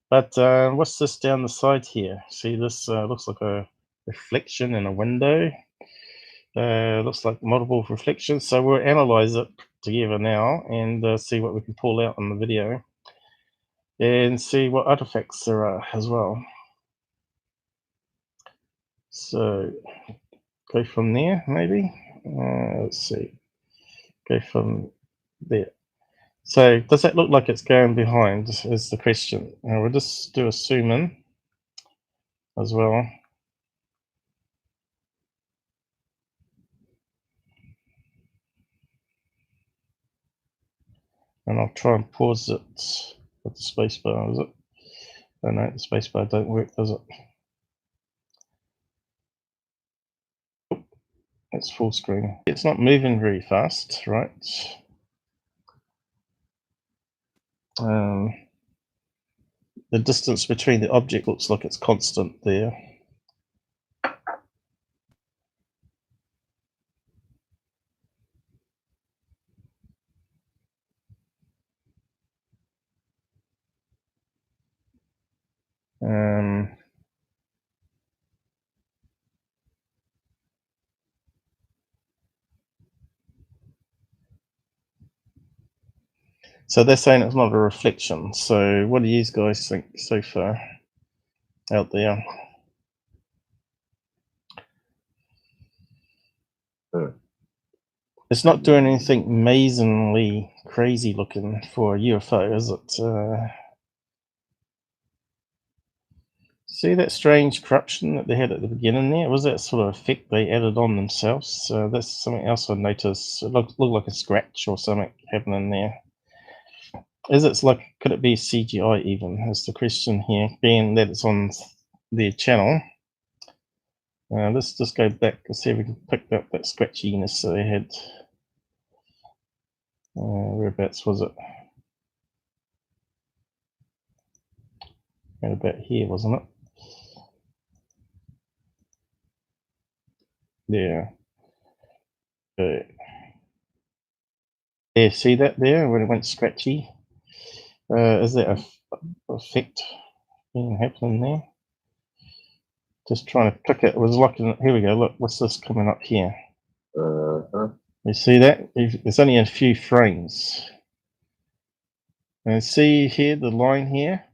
But what's this down the side here? See, this looks like a reflection in a window. Looks like multiple reflections. So we'll analyze it together now and see what we can pull out on the video and see what artifacts there are as well. So go from there, maybe. Let's see. Go from there. So does that look like it's going behind is the question. We'll just do a zoom in as well. And I'll try and pause it with the spacebar, is it? Oh no, the spacebar don't work, does it? It's full screen. It's not moving very fast, right? The distance between the object looks like it's constant there. So they're saying it's not a reflection. So what do you guys think so far out there? It's not doing anything amazingly crazy looking for a UFO, is it? See that strange corruption that they had at the beginning there? Was that sort of effect they added on themselves? That's something else I noticed. It looked like a scratch or something happening there. Is it like, could it be CGI even, is the question here, being that it's on their channel. Let's just go back and see if we can pick up that scratchiness that they had. Whereabouts was it? Right about here, wasn't it? Yeah. Yeah, see that there when it went scratchy? Is that a effect being happening there? Just trying to pick it. It was looking. Here we go. Look, what's this coming up here? You see that? It's only a few frames. And see here the line here.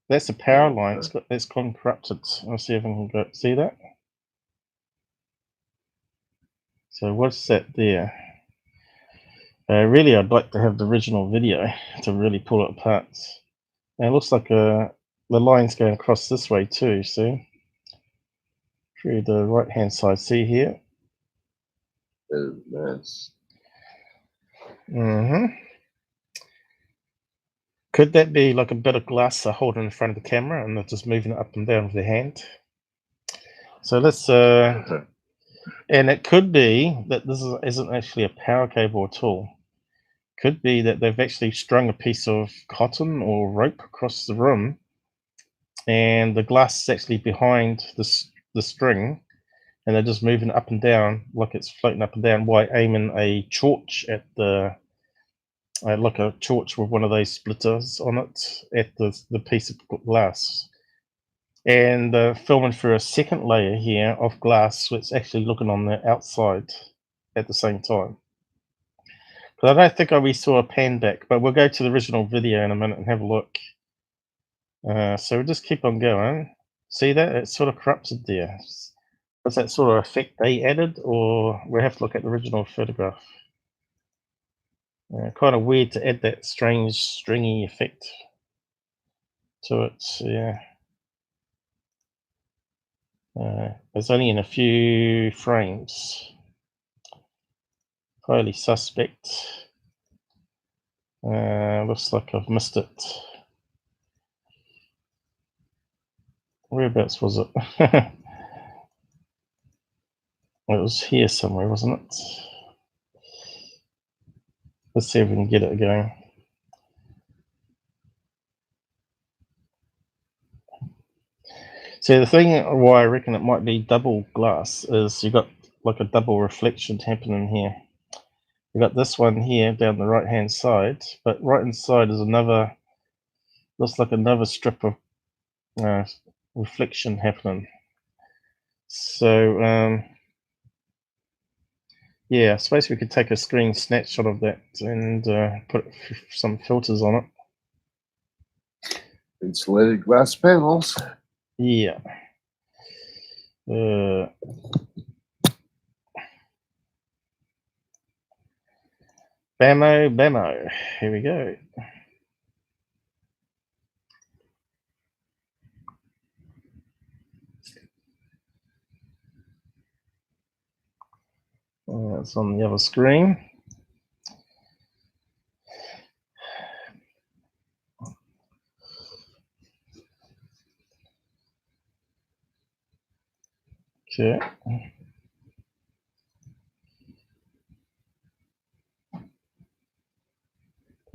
That's a power line. It's gone corrupted. I'll see if I can go see that. So what's that there? Really, I'd like to have the original video to really pull it apart. And it looks like the line's going across this way too. See, through the right hand side. See here. Nice. Could that be like a bit of glass they're holding in front of the camera and they're just moving it up and down with their hand? So let's and it could be that this isn't actually a power cable at all. Could be that they've actually strung a piece of cotton or rope across the room, and the glass is actually behind the string, and they're just moving it up and down like it's floating up and down while aiming a torch at the like a torch with one of those splitters on it at the piece of glass. And filming through a second layer here of glass, so it's actually looking on the outside at the same time. But I don't think we saw a pan back, but we'll go to the original video in a minute and have a look. So we'll just keep on going. See that? It's sort of corrupted there. Was that sort of effect they added, or we have to look at the original photograph? Kind of weird to add that strange stringy effect to it. Yeah. It's only in a few frames. Highly suspect. Looks like I've missed it. Whereabouts was it? It was here somewhere, wasn't it? Let's see if we can get it going. See, the thing why I reckon it might be double glass is you got like a double reflection happening here. You got this one here down the right hand side, but right inside is another, looks like another strip of reflection happening. So yeah, I suppose we could take a screen snapshot of that and put some filters on it. Insulated glass panels. Yeah. Bamo. Here we go. It's on the other screen. Okay.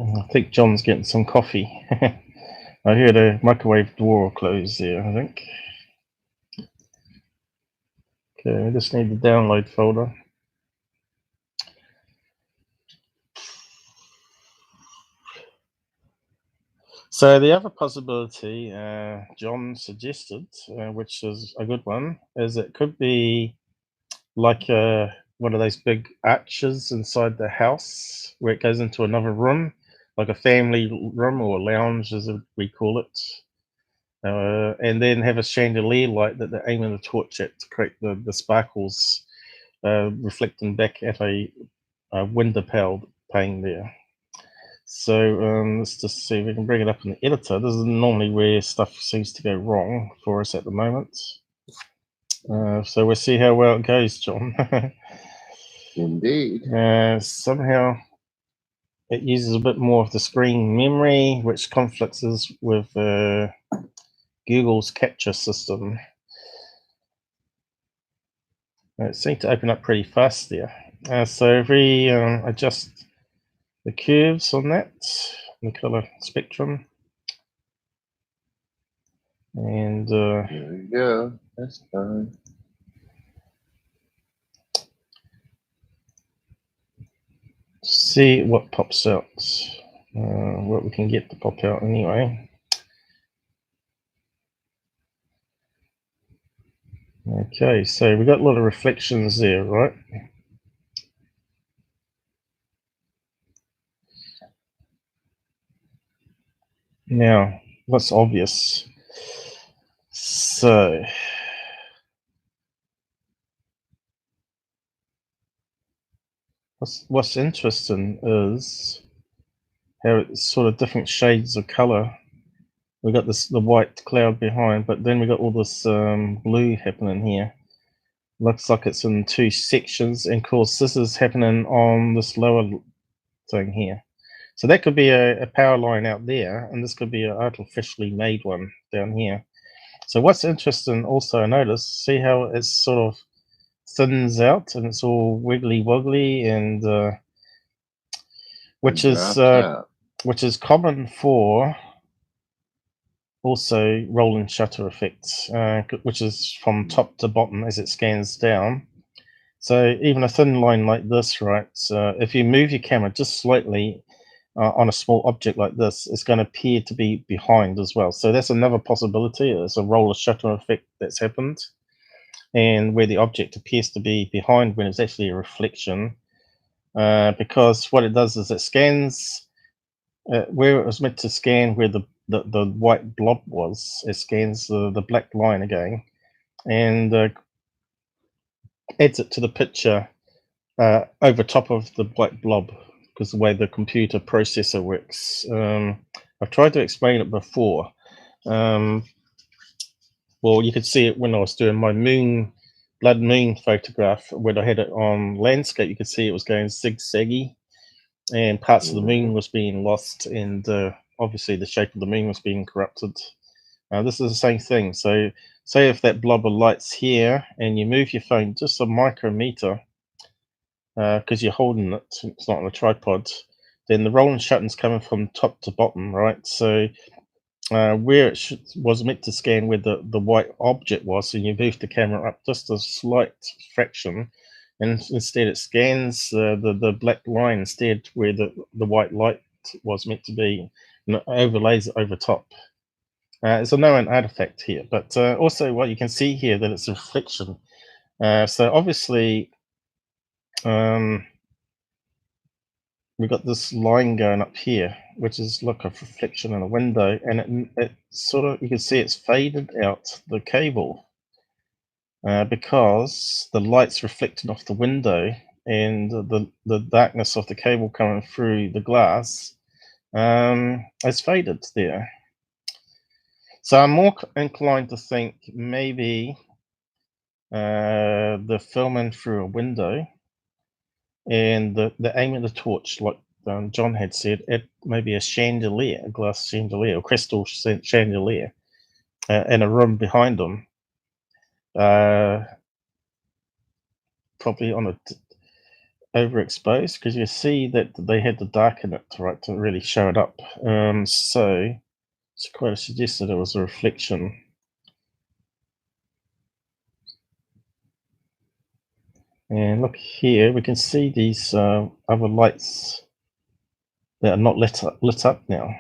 I think John's getting some coffee. I heard a microwave door close there, I think. Okay, I just need the download folder. So the other possibility John suggested, which is a good one, is it could be like one of those big arches inside the house where it goes into another room, like a family room or lounge as we call it, and then have a chandelier light that they're aiming the torch at to create the sparkles reflecting back at a window pane there. So let's just see if we can bring it up in the editor. This is normally where stuff seems to go wrong for us at the moment. So we'll see how well it goes, John. Indeed. Somehow it uses a bit more of the screen memory, which conflicts with Google's capture system. It seemed to open up pretty fast there. So if we adjust the curves on that, the color spectrum, and there we go. That's fine. See what pops out, what we can get to pop out anyway. Okay, so we got a lot of reflections there, right? Now, what's obvious? So, what's interesting is how it's sort of different shades of color. We got the white cloud behind, but then we got all this blue happening here. Looks like it's in two sections, and of course this is happening on this lower thing here. So that could be a power line out there, and this could be an artificially made one down here. So what's interesting also, I notice, see how it's sort of thins out and it's all wiggly woggly, and which is common for also rolling shutter effects, which is from top to bottom as it scans down. So even a thin line like this, right? If you move your camera just slightly on a small object like this, it's going to appear to be behind as well. So that's another possibility. It's a roller shutter effect that's happened, and where the object appears to be behind when it's actually a reflection, because what it does is it scans where it was meant to scan, where the white blob was. It scans the black line again and adds it to the picture over top of the white blob, because the way the computer processor works. I've tried to explain it before. Well, you could see it when I was doing my blood moon photograph. When I had it on landscape, you could see it was going zigzaggy, and parts of the moon was being lost, and obviously the shape of the moon was being corrupted. This is the same thing. So say if that blob of light's here and you move your phone just a micrometer, because you're holding it, it's not on a tripod, then the rolling shutter's coming from top to bottom, right? So where it was meant to scan where the white object was, and you move the camera up just a slight fraction, and instead it scans the black line instead where the white light was meant to be, and overlays it over top. It's a known artifact here, but also what you can see here, that it's a reflection. So obviously we've got this line going up here, which is like a reflection in a window, and it sort of, you can see it's faded out the cable because the light's reflecting off the window, and the darkness of the cable coming through the glass is faded there. So I'm more inclined to think maybe they're filming through a window, and the aim of the torch, like John had said, at maybe a chandelier, a glass chandelier, or crystal chandelier, in a room behind them, probably on a overexposed, because you see that they had to darken it, right, to really show it up. So it's quite suggested it was a reflection. And look here, we can see these other lights that are not lit up now.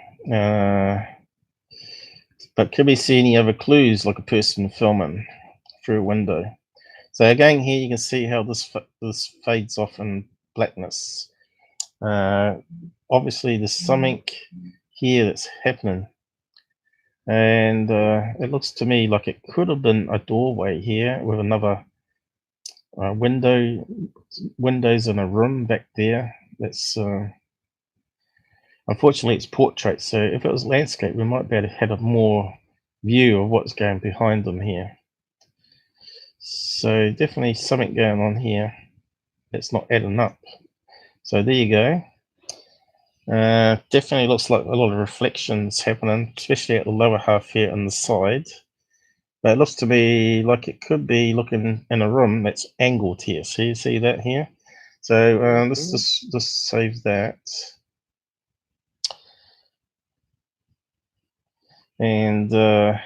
But can we see any other clues, like a person filming through a window? So again, here you can see how this fades off in blackness. Obviously, there's something here that's happening, and it looks to me like it could have been a doorway here with another windows in a room back there. That's unfortunately it's portrait, so if it was landscape, we might be able to have a more view of what's going behind them here. So definitely something going on here that's not adding up. So there you go. Definitely looks like a lot of reflections happening, especially at the lower half here on the side. But it looks to me like it could be looking in a room that's angled here. So you see that here? So let's just save that. And the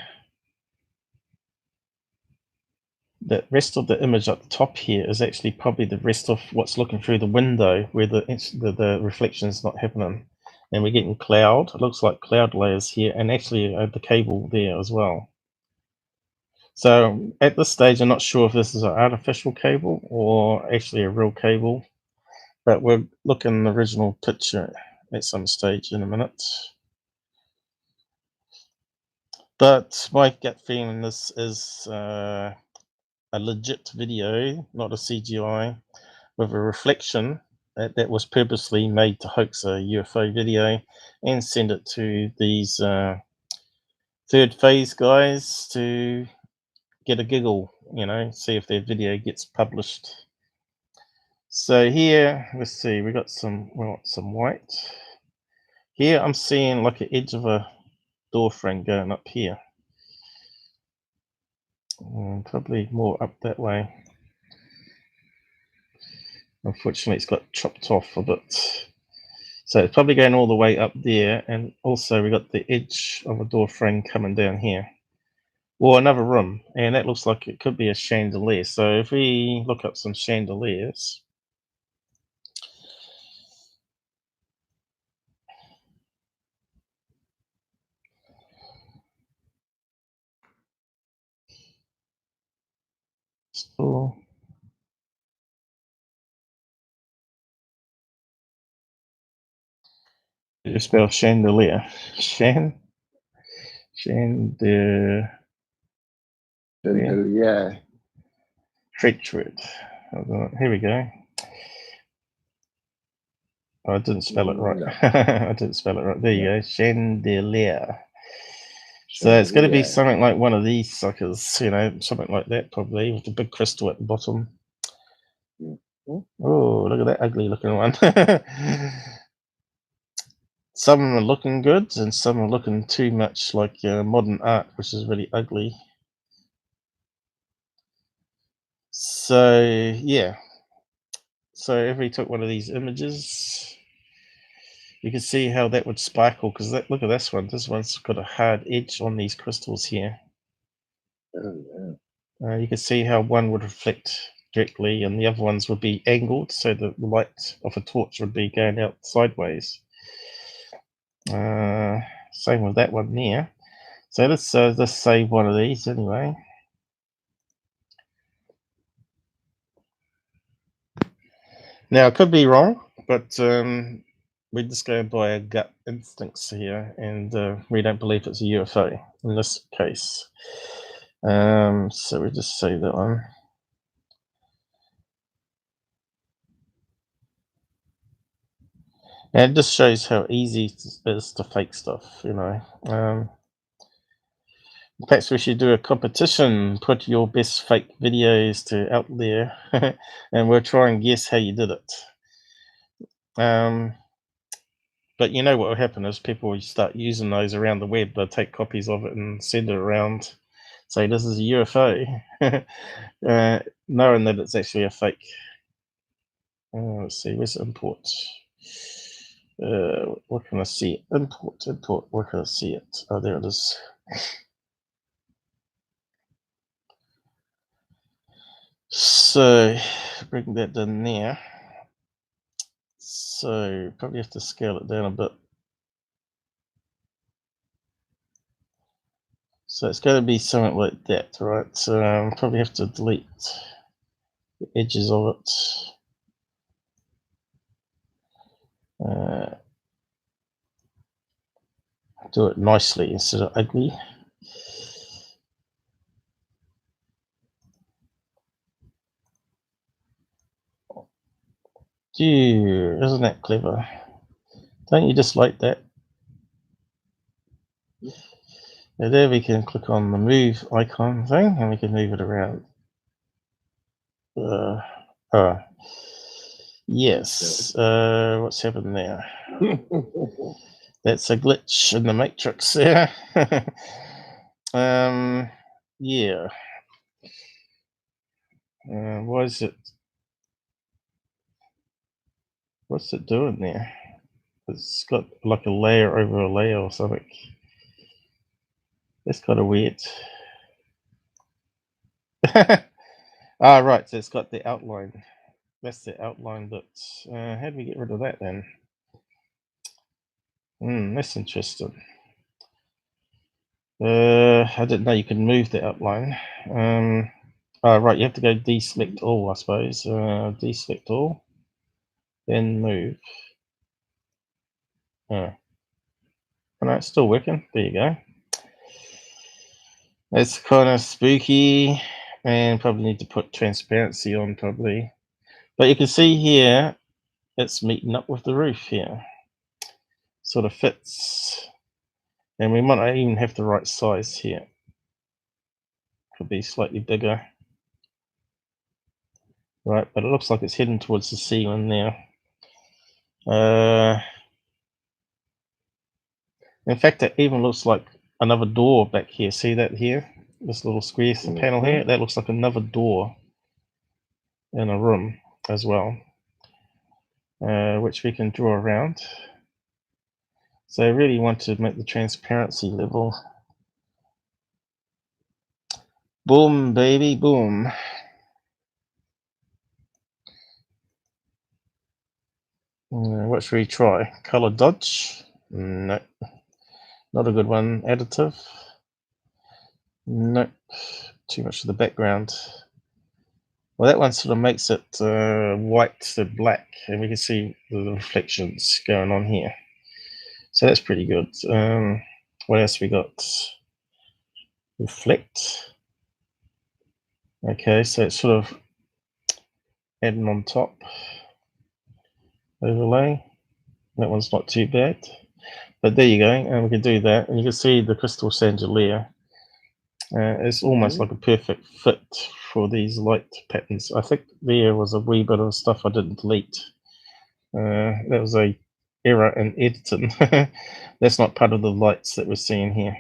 rest of the image up top here is actually probably the rest of what's looking through the window where the reflection is not happening. And we're getting cloud. It looks like cloud layers here, and actually the cable there as well. So at this stage, I'm not sure if this is an artificial cable or actually a real cable, but we'll look in the original picture at some stage in a minute. But my gut feeling, this is a legit video, not a CGI, with a reflection that was purposely made to hoax a UFO video and send it to these third phase guys to get a giggle, you know, see if their video gets published. So here, let's see, we got some white. Here I'm seeing like an edge of a door frame going up here. Probably more up that way. Unfortunately, it's got chopped off a bit. So it's probably going all the way up there, and also we got the edge of a door frame coming down here. Or another room, and that looks like it could be a chandelier. So if we look up some chandeliers. So you spell chandelier. Chandelier. Yeah. Tshirt. Here we go. Oh, I didn't spell it right. I didn't spell it right. There you go. Chandelier. So it's going to be something like one of these suckers, you know, something like that probably, with the big crystal at the bottom. Oh, look at that ugly looking one. Some of them are looking good, and some are looking too much like modern art, which is really ugly. So yeah. So if we took one of these images, you can see how that would sparkle, because look at this one. This one's got a hard edge on these crystals here. Oh, You can see how one would reflect directly, and the other ones would be angled, so the light of a torch would be going out sideways. Same with that one there. So let's just save one of these anyway. Now, I could be wrong, but we just go by our gut instincts here, and we don't believe it's a UFO in this case. So we just save that one. And it just shows how easy it is to fake stuff, you know. Perhaps we should do a competition, put your best fake videos out there, and we'll try and guess how you did it. But you know what will happen is people will start using those around the web. They'll take copies of it and send it around, say this is a UFO, knowing that it's actually a fake. Let's see, where's import? What can I see? Import, where can I see it? Oh, there it is. So bring that in there. So probably have to scale it down a bit. So it's going to be something like that, right? So probably have to delete the edges of it. Do it nicely instead of ugly. Gee, isn't that clever? Don't you just like that? Now there we can click on the move icon thing and we can move it around. Yes. What's happened there? That's a glitch in the matrix there. Yeah. Why is it? What's it doing there? It's got like a layer over a layer or something. That's kind of weird. Ah, right. So it's got the outline. That's the outline bit. How do we get rid of that then? That's interesting. I didn't know you could move the outline. Right, you have to go deselect all, I suppose. Deselect all, then move. Oh, no, it's still working. There you go. It's kind of spooky, and probably need to put transparency on, probably. But you can see here, it's meeting up with the roof here. Sort of fits. And we might even have the right size here. Could be slightly bigger. Right, but it looks like it's heading towards the ceiling now. In fact, it even looks like another door back here. See that here? This little square panel here? That looks like another door in a room as well, which we can draw around. So I really want to make the transparency level. Boom, baby, boom. What should we try? Color dodge? No. Not a good one. Additive? Nope. Too much of the background. Well, that one sort of makes it white to black, and we can see the reflections going on here. So that's pretty good. What else we got? Reflect. Okay, so it's sort of adding on top. Overlay. That one's not too bad. But there you go, and we can do that. And you can see the crystal chandelier. It's almost like a perfect fit for these light patterns. I think there was a wee bit of stuff I didn't delete. That was a error in editing. That's not part of the lights that we're seeing here.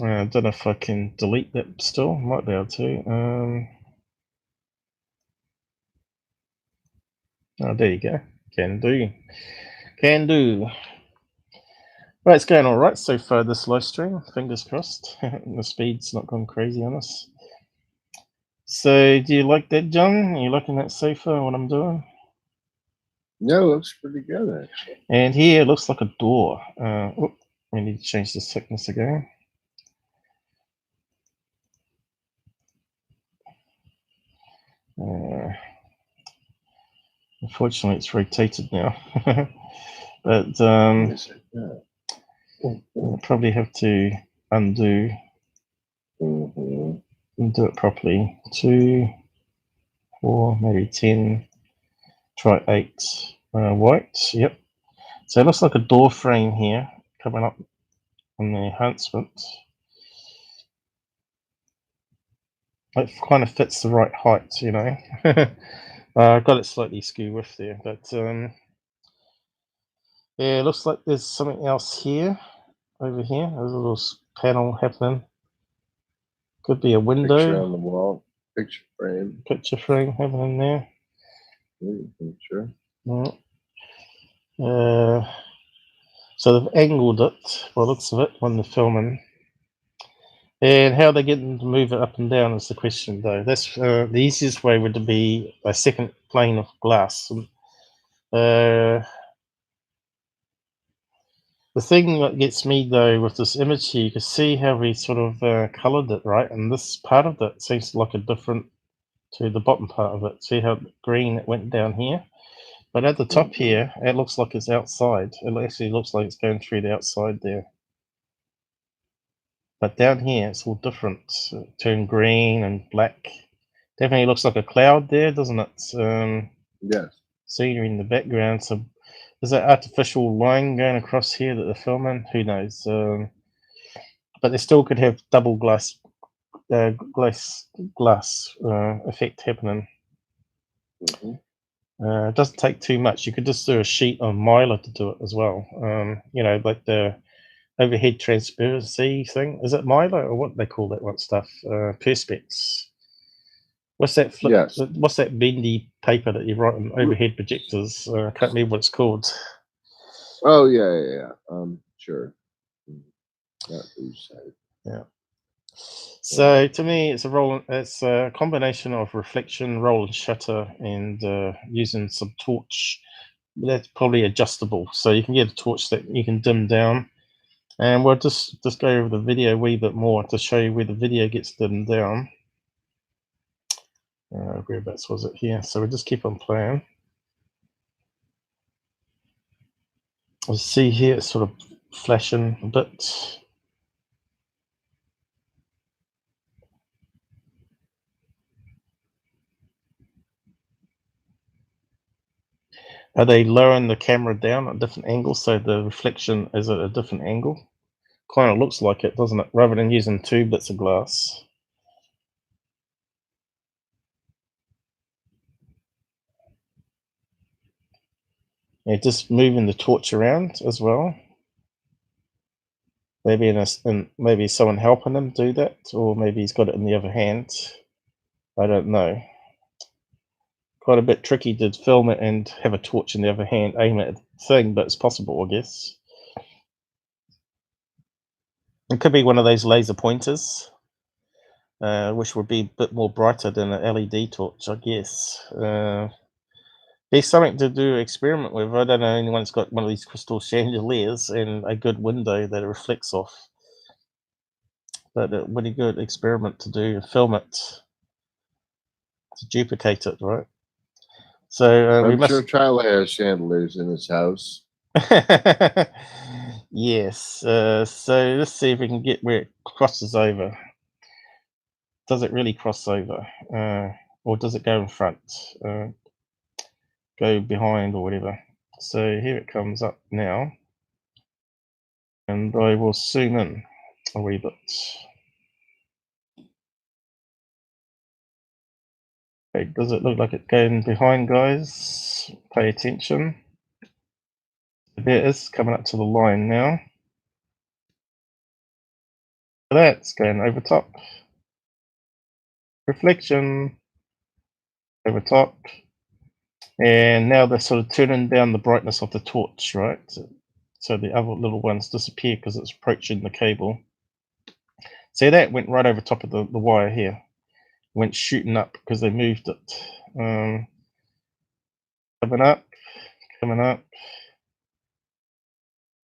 I don't know if I can delete that still. Might be able to. Oh, there you go. Can do. Can do. Right, it's going all right so far, this live stream. Fingers crossed. The speed's not gone crazy on us. So, do you like that, John? Are you liking that so far, what I'm doing? Yeah, it looks pretty good, actually. And here it looks like a door. We need to change the thickness again. Unfortunately, it's rotated now. But we'll probably have to undo and do it properly. 2, 4, maybe 10. Try 8. White. Yep. So it looks like a door frame here coming up on the enhancement. It kind of fits the right height, you know. I've got it slightly skew with there, but yeah, it looks like there's something else here, over here. There's a little panel happening. Could be a window. Picture on the wall. Picture frame. Picture frame happening there. Picture. So they've angled it, by the looks of it, when they're filming. And how they're getting to move it up and down is the question, though. That's the easiest way would be a second plane of glass. The thing that gets me though with this image here, you can see how we sort of colored it, right? And this part of it seems to look a different to the bottom part of it. See how green it went down here? But at the top here, it looks like it's outside. It actually looks like it's going through the outside there. But down here, it's all different. Turned green and black. Definitely looks like a cloud there, doesn't it? Yes. Scenery in the background. So is that artificial line going across here that they're filming? Who knows? But they still could have double glass effect happening. It doesn't take too much. You could just do a sheet on Mylar to do it as well. You know, like the overhead transparency thing. Is it Mylar or what they call that one stuff? Perspex. What's that flip? Yes. What's that bendy paper that you write on overhead projectors? I can't remember what it's called. Oh yeah. Sure. That who's said. Yeah. So to me, it's a combination of reflection, roll and shutter, and using some torch. That's probably adjustable, so you can get a torch that you can dim down. And we'll just go over the video a wee bit more to show you where the video gets dimmed down. Whereabouts was it here? So we'll just keep on playing. You'll see here it's sort of flashing a bit. Are they lowering the camera down at different angles so the reflection is at a different angle? Kind of looks like it, doesn't it? Rather than using 2 bits of glass. Yeah, just moving the torch around as well. Maybe maybe someone helping him do that, or maybe he's got it in the other hand. I don't know. Quite a bit tricky to film it and have a torch in the other hand, aim at the thing, but it's possible, I guess. It could be one of those laser pointers, which would be a bit more brighter than an LED torch, I guess. There's something to do experiment with. I don't know anyone's got one of these crystal chandeliers and a good window that it reflects off. But a really good experiment to do, film it, to duplicate it, right? So I'm sure Tyler has chandeliers in his house. Yes. So let's see if we can get where it crosses over. Does it really cross over? Or does it go in front? Go behind or whatever. So here it comes up now. And I will zoom in a wee bit. Okay, does it look like it's going behind, guys? Pay attention. There it is, coming up to the line now. That's going over top. Reflection. Over top. And now they're sort of turning down the brightness of the torch, right? So the other little ones disappear because it's approaching the cable. See, that went right over top of the wire here. Went shooting up because they moved it. Coming up.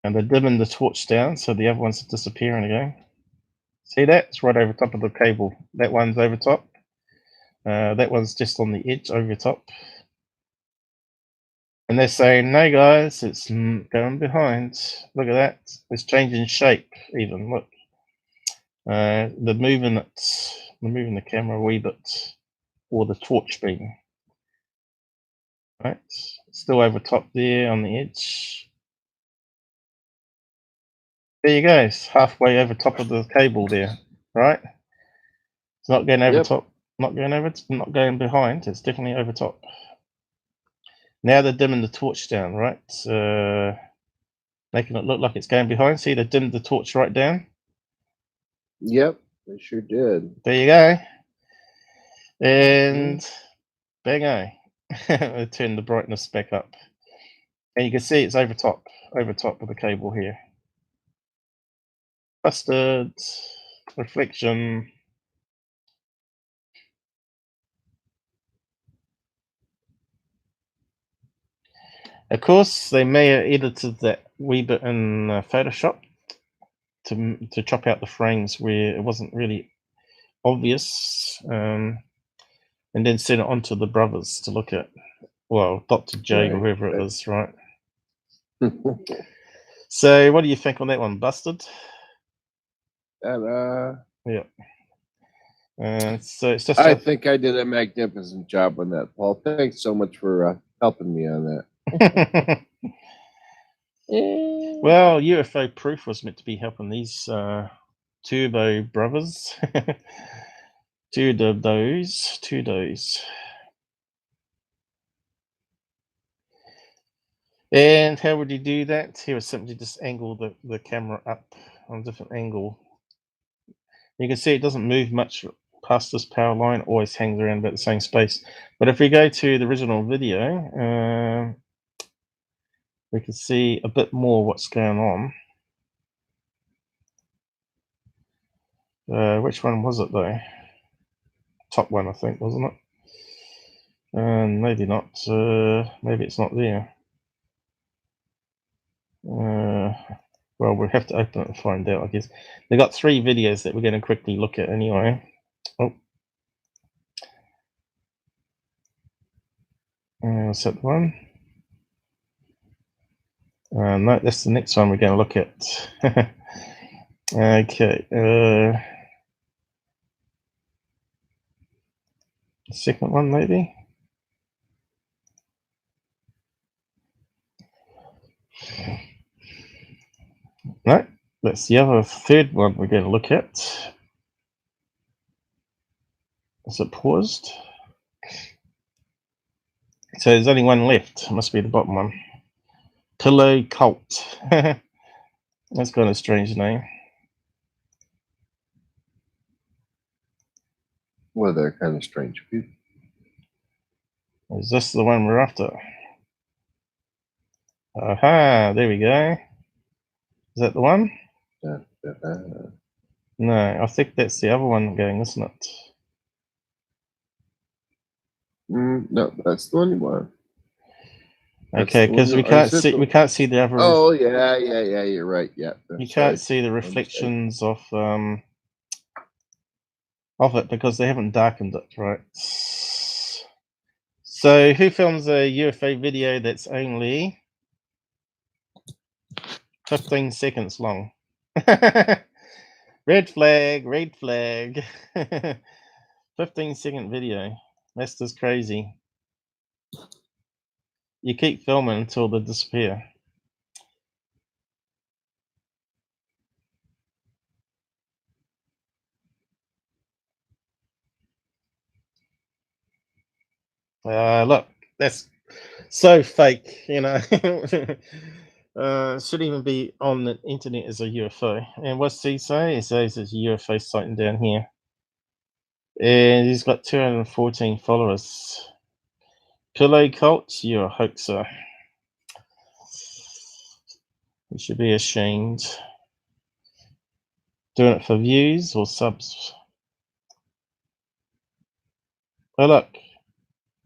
And they're dimming the torch down, so the other ones are disappearing again. See that? It's right over top of the cable. That one's over top. That one's just on the edge over top. And they're saying, no guys, it's going behind. Look at that. It's changing shape even, look. They're moving it. They're moving the camera a wee bit. Or the torch beam. Right. Still over top there on the edge. There you go. It's halfway over top of the cable there. Right? It's not going over top. Not going behind. It's definitely over top. Now they're dimming the torch down, right? Making it look like it's going behind. See, they dimmed the torch right down. Yep, they sure did. There you go. And bang-o. They turn the brightness back up. And you can see it's over top of the cable here. Busted. Reflection. Of course, they may have edited that wee bit in Photoshop to chop out the frames where it wasn't really obvious, and then send it on to the brothers to look at. Well, Dr. J or whoever it is, right? So, what do you think on that one, Busted? And, Yeah. So it's just. I think I did a magnificent job on that, Paul. Thanks so much for helping me on that. Well, UFO Proof was meant to be helping these Turbo brothers. Two of those. And how would he do that? He would simply just angle the camera up on a different angle. You can see it doesn't move much past this power line, always hangs around about the same space. But if we go to the original video, we can see a bit more what's going on. Which one was it though? Top one, I think, wasn't it? Maybe not. Maybe it's not there. Well, we'll have to open it and find out, I guess. They've got 3 videos that we're going to quickly look at anyway. Oh. Is that one? No, that's the next one we're going to look at. Okay. The second one, maybe? No, that's the other third one we're going to look at. Is it paused? So there's only one left. It must be the bottom one. Pillow Cult. That's got a strange name. Well, they're kind of strange people. Is this the one we're after? Aha, there we go. Is that the one? No, I think that's the other one going, isn't it? No, that's the one you want. Okay, because we can't see the other. Oh yeah, you're right. Yeah, you can't see the reflections of it because they haven't darkened it, right? So who films a UFO video that's only 15 seconds long? Red flag, red flag. 15-second video. That's just crazy. You keep filming until they disappear. Look, that's so fake, you know. Shouldn't even be on the internet as a UFO. And what's he say? He says it's a UFO sighting down here. And he's got 214 followers. Pillow Cult, you're a hoaxer. You should be ashamed. Doing it for views or subs? Oh, look.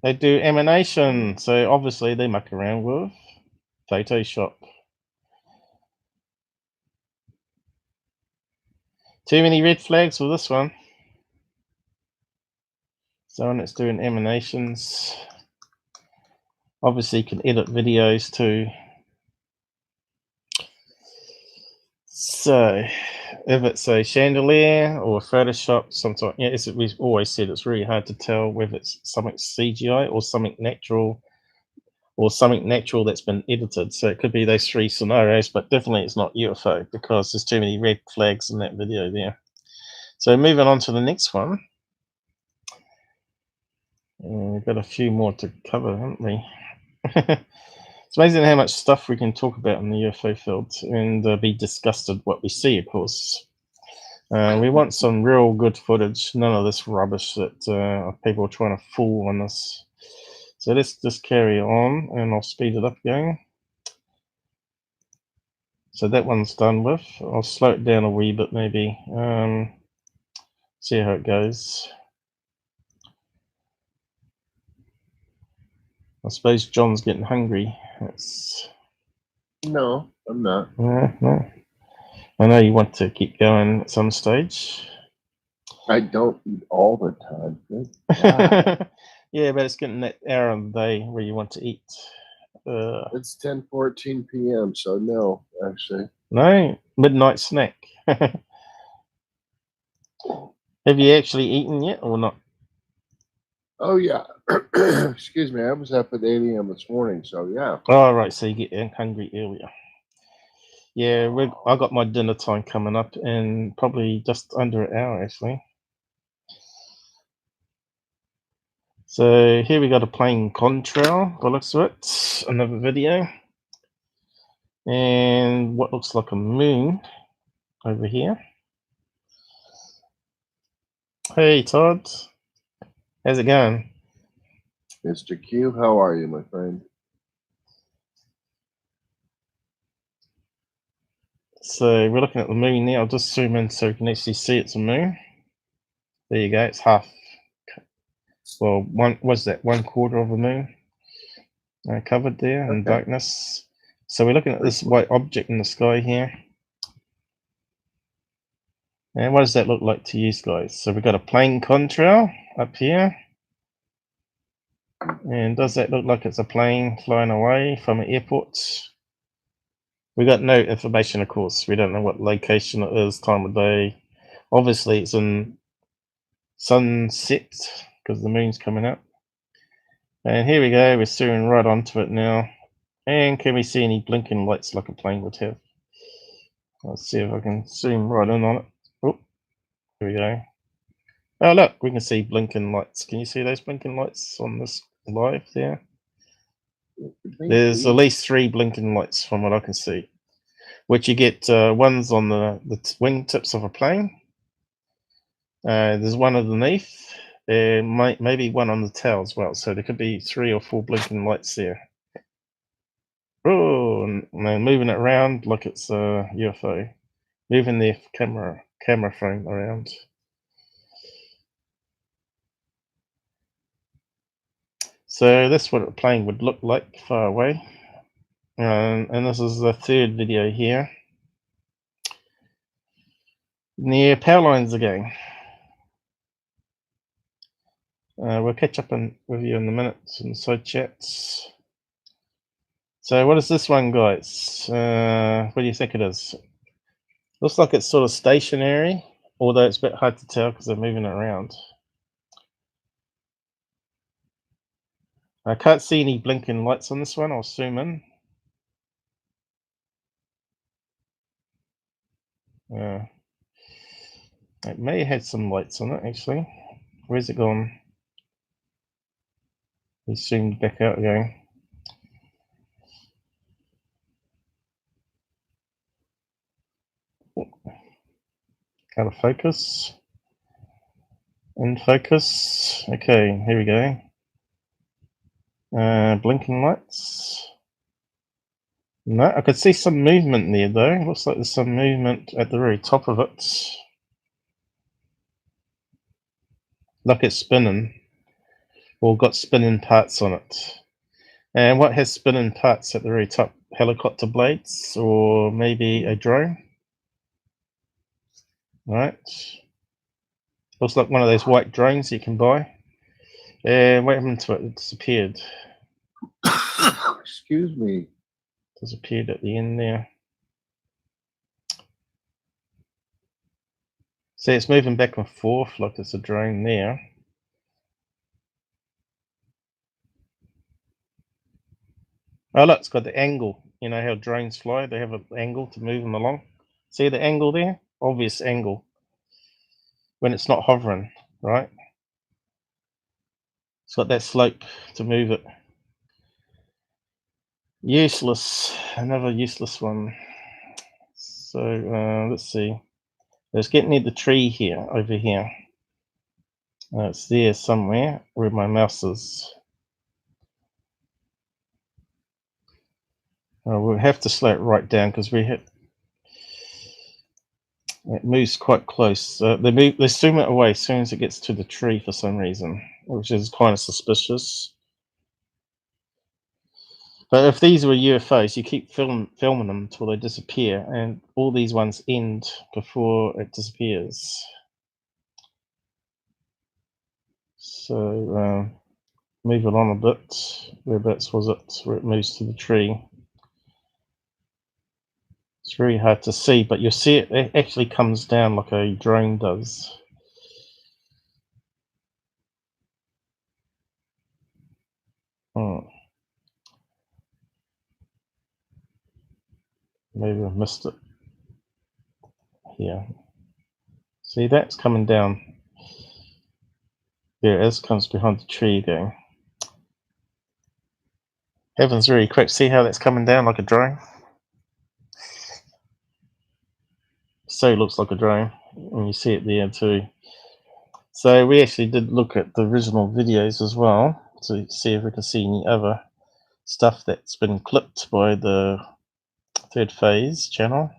They do emanation, so obviously they muck around with Photoshop. Too many red flags with this one. Someone that's doing emanations. Obviously you can edit videos too. So if it's a chandelier or Photoshop, sometimes, yeah, as we've always said, it's really hard to tell whether it's something CGI or something natural, that's been edited. So it could be those 3 scenarios, but definitely it's not UFO because there's too many red flags in that video there. So moving on to the next one. We've got a few more to cover, haven't we? It's amazing how much stuff we can talk about in the UFO field and be disgusted what we see, of course. We want some real good footage, none of this rubbish that people are trying to fool on us. So let's just carry on and I'll speed it up again. So that one's done with. I'll slow it down a wee bit maybe. See how it goes. I suppose John's getting hungry. It's... No, I'm not. No. I know you want to keep going at some stage. I don't eat all the time. Good. Yeah, but it's getting that hour of the day where you want to eat. It's 10:14 p.m., so no, actually. No, midnight snack. Have you actually eaten yet or not? Oh, yeah. Excuse me. I was up at 8 a.m. this morning, so yeah. Oh, right. So you get hungry earlier. Yeah, I got my dinner time coming up in probably just under an hour, actually. So here we got a plane contrail, by the looks of it, another video. And what looks like a moon over here. Hey, Todd. How's it going? Mr. Q, how are you, my friend? So we're looking at the moon now. I'll just zoom in so you can actually see it's a moon. There you go. It's half. Well, what's that? 1/4 of a moon covered there in darkness. So we're looking at this white object in the sky here. And what does that look like to you guys? So we've got a plane contrail up here. And does that look like it's a plane flying away from an airport? We got no information, of course. We don't know what location it is, time of day. Obviously, it's in sunset because the moon's coming up. And here we go. We're zooming right onto it now. And can we see any blinking lights like a plane would have? Let's see if I can zoom right in on it. Oh, here we go. Oh, look, we can see blinking lights. Can you see those blinking lights on this live there? There's at least 3 blinking lights from what I can see, which you get ones on the wingtips of a plane. There's one underneath. Maybe one on the tail as well. So there could be 3 or 4 blinking lights there. Oh, and they're moving it around like it's a UFO, moving their camera frame around. So that's what a plane would look like far away. And this is the 3rd video here. Near power lines again. We'll catch up with you in a minute in the side chats. So what is this one, guys? What do you think it is? Looks like it's sort of stationary, although it's a bit hard to tell because they're moving it around. I can't see any blinking lights on this one. I'll zoom in. It may have some lights on it, actually. Where's it gone? We zoomed back out again. Out of focus. In focus. Okay, here we go. Blinking lights. No, I could see some movement there though. Looks like there's some movement at the very top of it. Like it's spinning. Or got spinning parts on it. And what has spinning parts at the very top? Helicopter blades or maybe a drone? Right. Looks like one of those white drones you can buy. And what happened to it? It disappeared. Excuse me. Disappeared at the end there. See, it's moving back and forth like there's a drone there. Oh, look, it's got the angle. You know how drones fly? They have an angle to move them along. See the angle there? Obvious angle. When it's not hovering, right? It's got that slope to move it. Useless. Another useless one. So let's see. Let's get near the tree here, over here. It's there somewhere where my mouse is. We'll have to slow it right down because it moves quite close. They zoom it away as soon as it gets to the tree for some reason, which is kind of suspicious. But if these were UFOs, you keep filming them until they disappear, and all these ones end before it disappears. So move it on a bit. Whereabouts was it? Where it moves to the tree. It's very hard to see, but you'll see it actually comes down like a drone does. Maybe I've missed it. Here. See, that's coming down. There it is, comes behind the tree again. Happens really quick. See how that's coming down like a drone? So it looks like a drone, and you see it there too. So we actually did look at the original videos as well to see if we can see any other stuff that's been clipped by the third phase channel.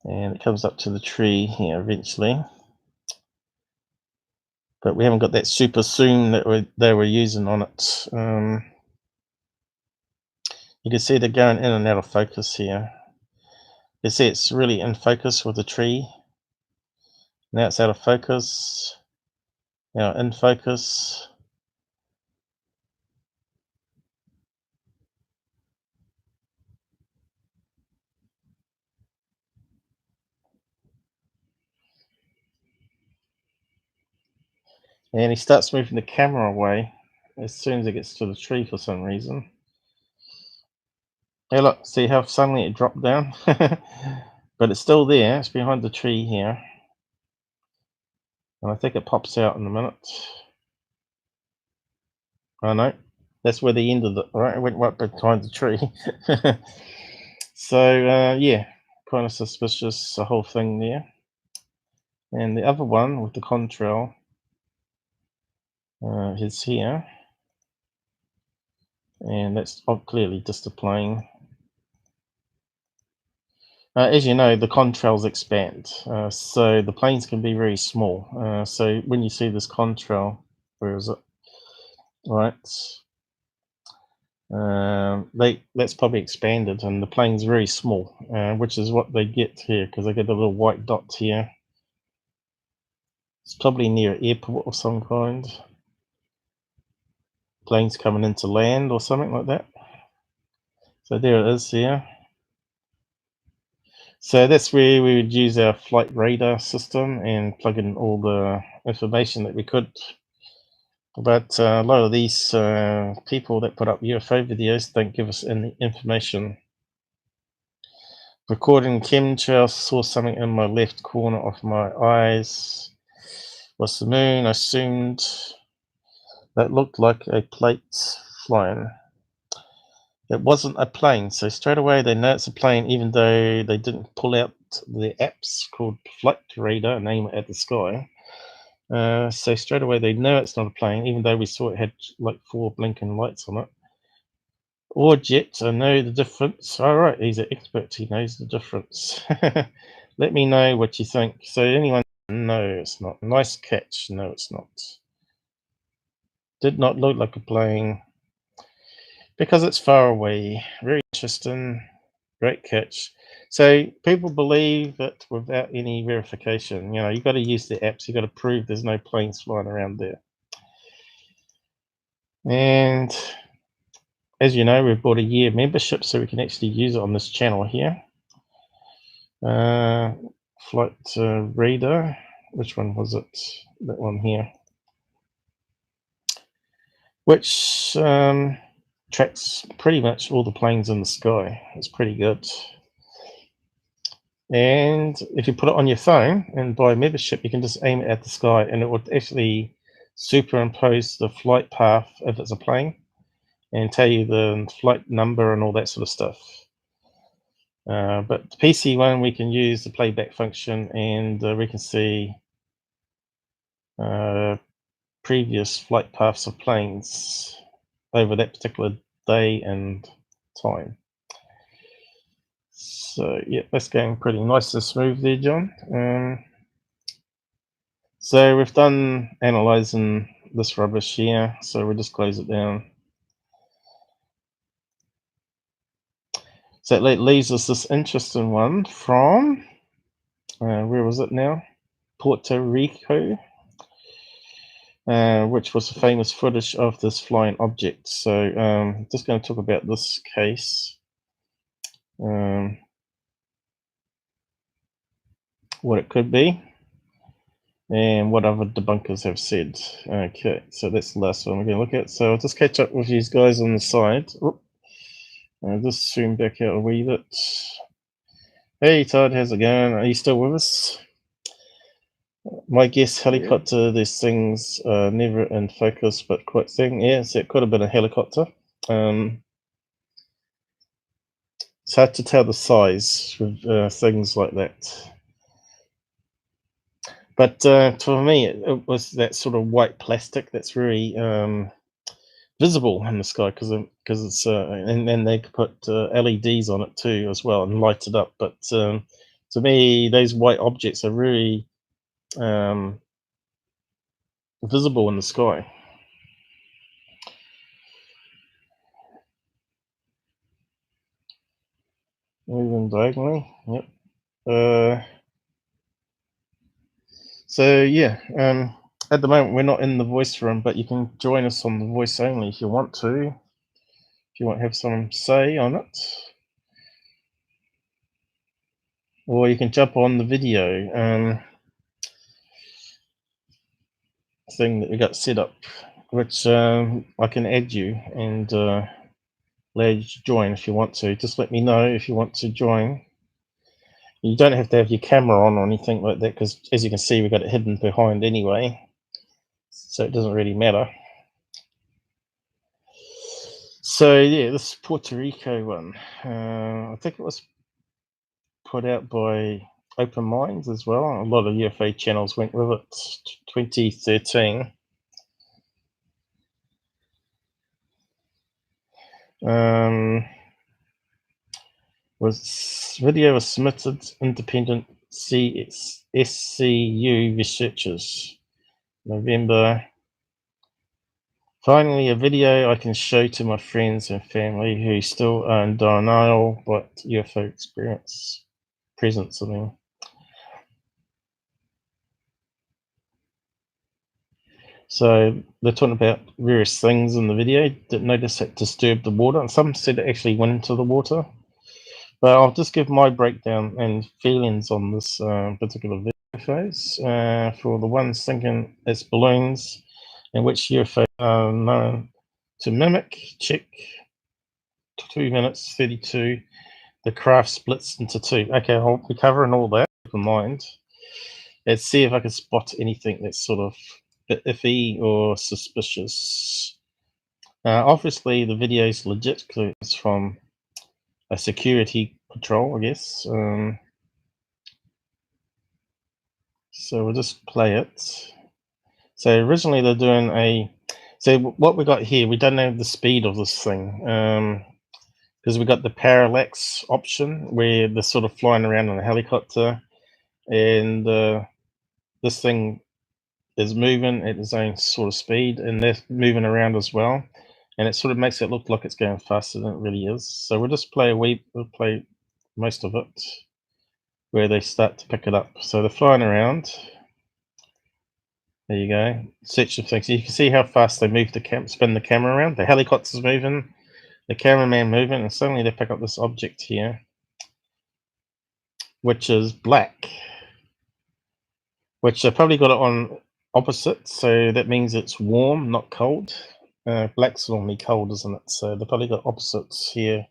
And it comes up to the tree here eventually. But we haven't got that super zoom that they were using on it. You can see they're going in and out of focus here. You see it's really in focus with the tree. Now it's out of focus. Now in focus. And he starts moving the camera away as soon as it gets to the tree for some reason. Hey look, see how suddenly it dropped down? But it's still there, it's behind the tree here. And I think it pops out in a minute. Oh no, that's where the end of it, right? It went right behind the tree. So yeah, kind of suspicious, the whole thing there. And the other one with the contrail is here. And that's clearly just a plane. As you know, the contrails expand, so the planes can be very small. So when you see this contrail, where is it? Right, that's probably expanded, and the plane's very small, which is what they get here, because they get the little white dots here. It's probably near an airport of some kind. Planes coming into land or something like that. So there it is here. So that's where we would use our flight radar system and plug in all the information that we could. But a lot of these people that put up UFO videos don't give us any information. Recording chemtrails, saw something in my left corner of my eyes. Was the moon? I assumed that looked like a plate flying. It wasn't a plane, so straight away they know it's a plane, even though they didn't pull out the apps called Flight Radar and aim it at the sky. So straight away they know it's not a plane, even though we saw it had like 4 blinking lights on it. Or jet, I know the difference. All right, he's an expert, he knows the difference. Let me know what you think. So anyone? No, it's not. Nice catch. No, it's not. Did not look like a plane. Because it's far away. Very interesting. Great catch. So people believe it without any verification. You know, you got to use the apps. You got to prove there's no planes flying around there. And as you know, we've bought a year membership so we can actually use it on this channel here. Flight radar. Which one was it? That one here. Which tracks pretty much all the planes in the sky. It's pretty good. And if you put it on your phone and buy a membership, you can just aim it at the sky and it would actually superimpose the flight path if it's a plane and tell you the flight number and all that sort of stuff. But the PC one, we can use the playback function and we can see previous flight paths of planes over that particular day and time. So yeah, that's going pretty nice and smooth there, John. So we've done analyzing this rubbish here, so we'll just close it down. So that leaves us this interesting one from, where was it now? Puerto Rico, which was the famous footage of this flying object. So just going to talk about this case. What it could be, and what other debunkers have said. Okay, so that's the last one we're going to look at. So I'll just catch up with these guys on the side. I'll just zoom back out a wee bit. Hey Todd, how's it going? Are you still with us? My guess, helicopter, these things never in focus, but quite thing. Yeah, so it could have been a helicopter. It's hard to tell the size with things like that. But for me, it was that sort of white plastic that's very visible in the sky because it's and then they could put LEDs on it too as well and light it up. But to me, those white objects are really visible in the sky. Moving diagonally, yep. So yeah, at the moment we're not in the voice room, but you can join us on the voice only if you want to. If you want to have some say on it, or you can jump on the video thing that we got set up, which I can add you and allow you to join if you want to. Just let me know if you want to join. You don't have to have your camera on or anything like that, because as you can see, we've got it hidden behind anyway, so it doesn't really matter. So yeah, this Puerto Rico one, I think it was put out by Open Minds as well. A lot of UFO channels went with it. 2013. Video was submitted independent SCU researchers. November. Finally, a video I can show to my friends and family who still are in denial about UFO presence. I mean. So they're talking about various things in the video. Didn't notice it disturbed the water, and some said it actually went into the water. But I'll just give my breakdown and feelings on this particular video phase. For the ones thinking it's balloons, in which UFO are known to mimic, check 2 minutes 32. The craft splits into two. Okay, I'll be covering all that. Keep in mind. Let's see if I can spot anything that's sort of bit iffy or suspicious. Obviously, the video is legit because it's from a security patrol, I guess. So we'll just play it. So originally they're doing a. So what we got here, we don't have the speed of this thing because we got the parallax option where they're sort of flying around in a helicopter, and this thing is moving at its own sort of speed, and they're moving around as well, and it sort of makes it look like it's going faster than it really is. So we'll just play we'll play most of it where they start to pick it up. So they're flying around. There you go. Search of things. You can see how fast they move spin the camera around. The helicopter's moving, the cameraman moving, and suddenly they pick up this object here, which is black, which they probably got it on opposite, so that means it's warm, not cold. Black's normally cold, isn't it? So they probably got opposites here.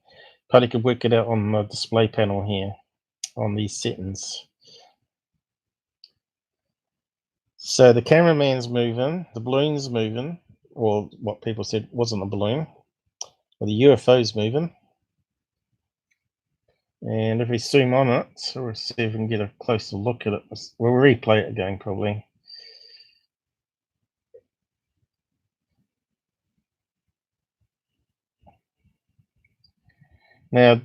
Probably could work it out on the display panel here on these settings. So the cameraman's moving, the balloon's moving, or what people said wasn't a balloon, or the UFO's moving. And if we zoom on it, we'll see if we can get a closer look at it. We'll replay it again probably. Now,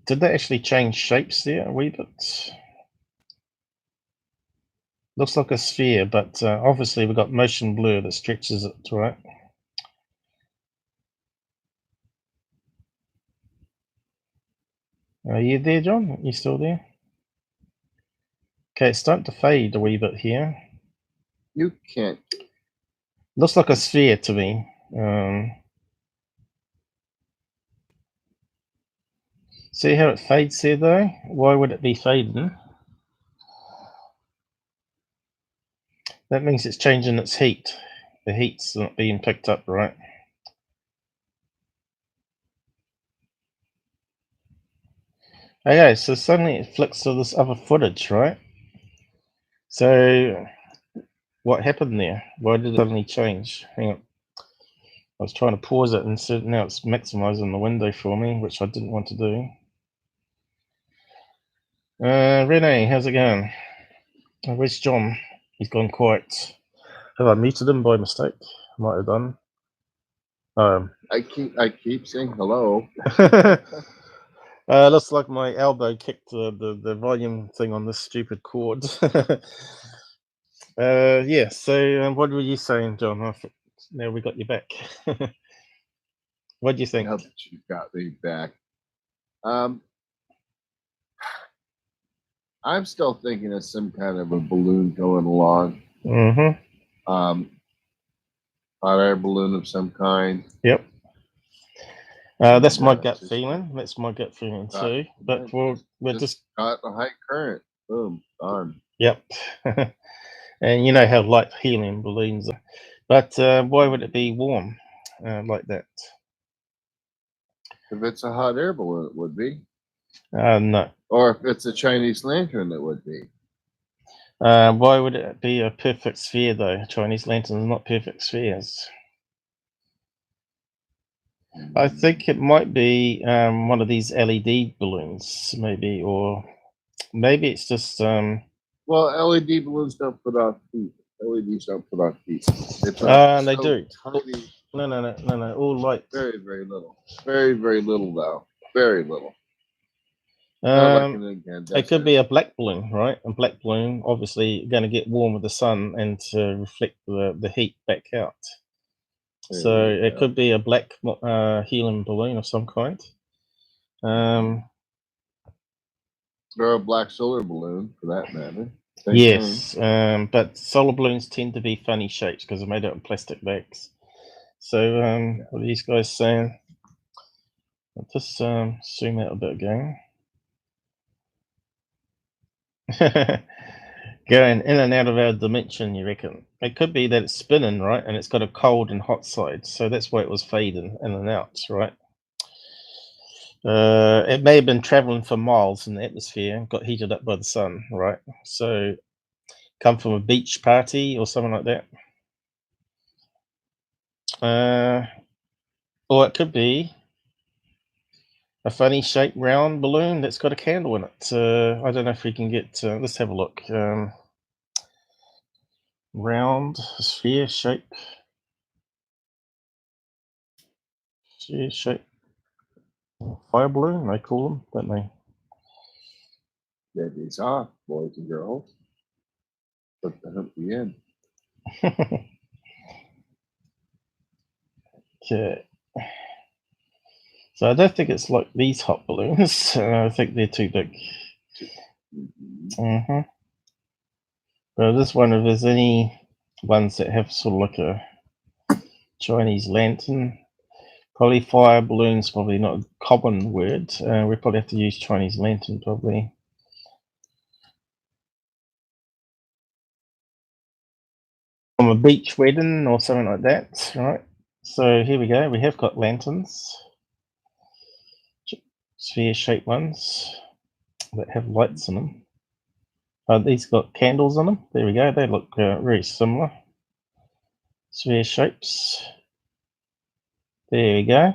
Did they actually change shapes there a wee bit? Looks like a sphere, but obviously we've got motion blur that stretches it, right? Are you there, John? Are you still there? Okay, it's starting to fade a wee bit here. You can't. Looks like a sphere to me. See how it fades there, though? Why would it be fading? That means it's changing its heat. The heat's not being picked up, right? Okay, so suddenly it flicks to this other footage, right? So what happened there? Why did it suddenly change? Hang on. I was trying to pause it and so now it's maximizing the window for me, which I didn't want to do. Renee, how's it going? Where's John? He's gone quiet. Have I muted him by mistake? Might have done. I keep saying hello. Looks like my elbow kicked the volume thing on this stupid cord. Yeah, so what were you saying, John? Now we got you back. What do you think? Now that you got me back. I'm still thinking of some kind of a balloon going along. Mm-hmm. Hot air balloon of some kind. Yep. That's my gut feeling. That's my gut feeling too. But we're just caught a high current. Boom, gone. Yep. And you know how light helium balloons are. But why would it be warm like that? If it's a hot air balloon, it would be. No. Or if it's a Chinese lantern, it would be. Why would it be a perfect sphere, though? Chinese lanterns are not perfect spheres. I think it might be one of these LED balloons, maybe, or maybe it's just. Well, LED balloons don't put off heat. LEDs don't put off heat. They do. Tiny, no. All light. Very, very little. Very, very little, though. Very little. Like it could be a black balloon, right? A black balloon, obviously, going to get warm with the sun and to reflect the heat back out. So it could be a black helium balloon of some kind. Or a black solar balloon, for that matter. Yes, but solar balloons tend to be funny shapes because they're made out of plastic bags. So what are these guys saying? I'll just zoom out a bit again. Going in and out of our dimension, you reckon? It could be that it's spinning, right? And it's got a cold and hot side. So that's why it was fading in and out, right? It may have been traveling for miles in the atmosphere, got heated up by the sun, right? So come from a beach party or something like that. Or it could be a funny shaped round balloon that's got a candle in it. I don't know if we can get, let's have a look. Round sphere shape. Sphere shape. Fire balloon, they call them, don't they? There these are, boys and girls. Put the humpy in. Okay. So I don't think it's like these hot balloons. I think they're too big. But I just wonder if there's any ones that have sort of like a Chinese lantern. Probably fire balloons, probably not a common word. We probably have to use Chinese lantern, probably. From a beach wedding or something like that, right? So here we go. We have got lanterns, sphere-shaped ones that have lights in them. These got candles on them. There we go. They look very similar. Sphere shapes. There we go.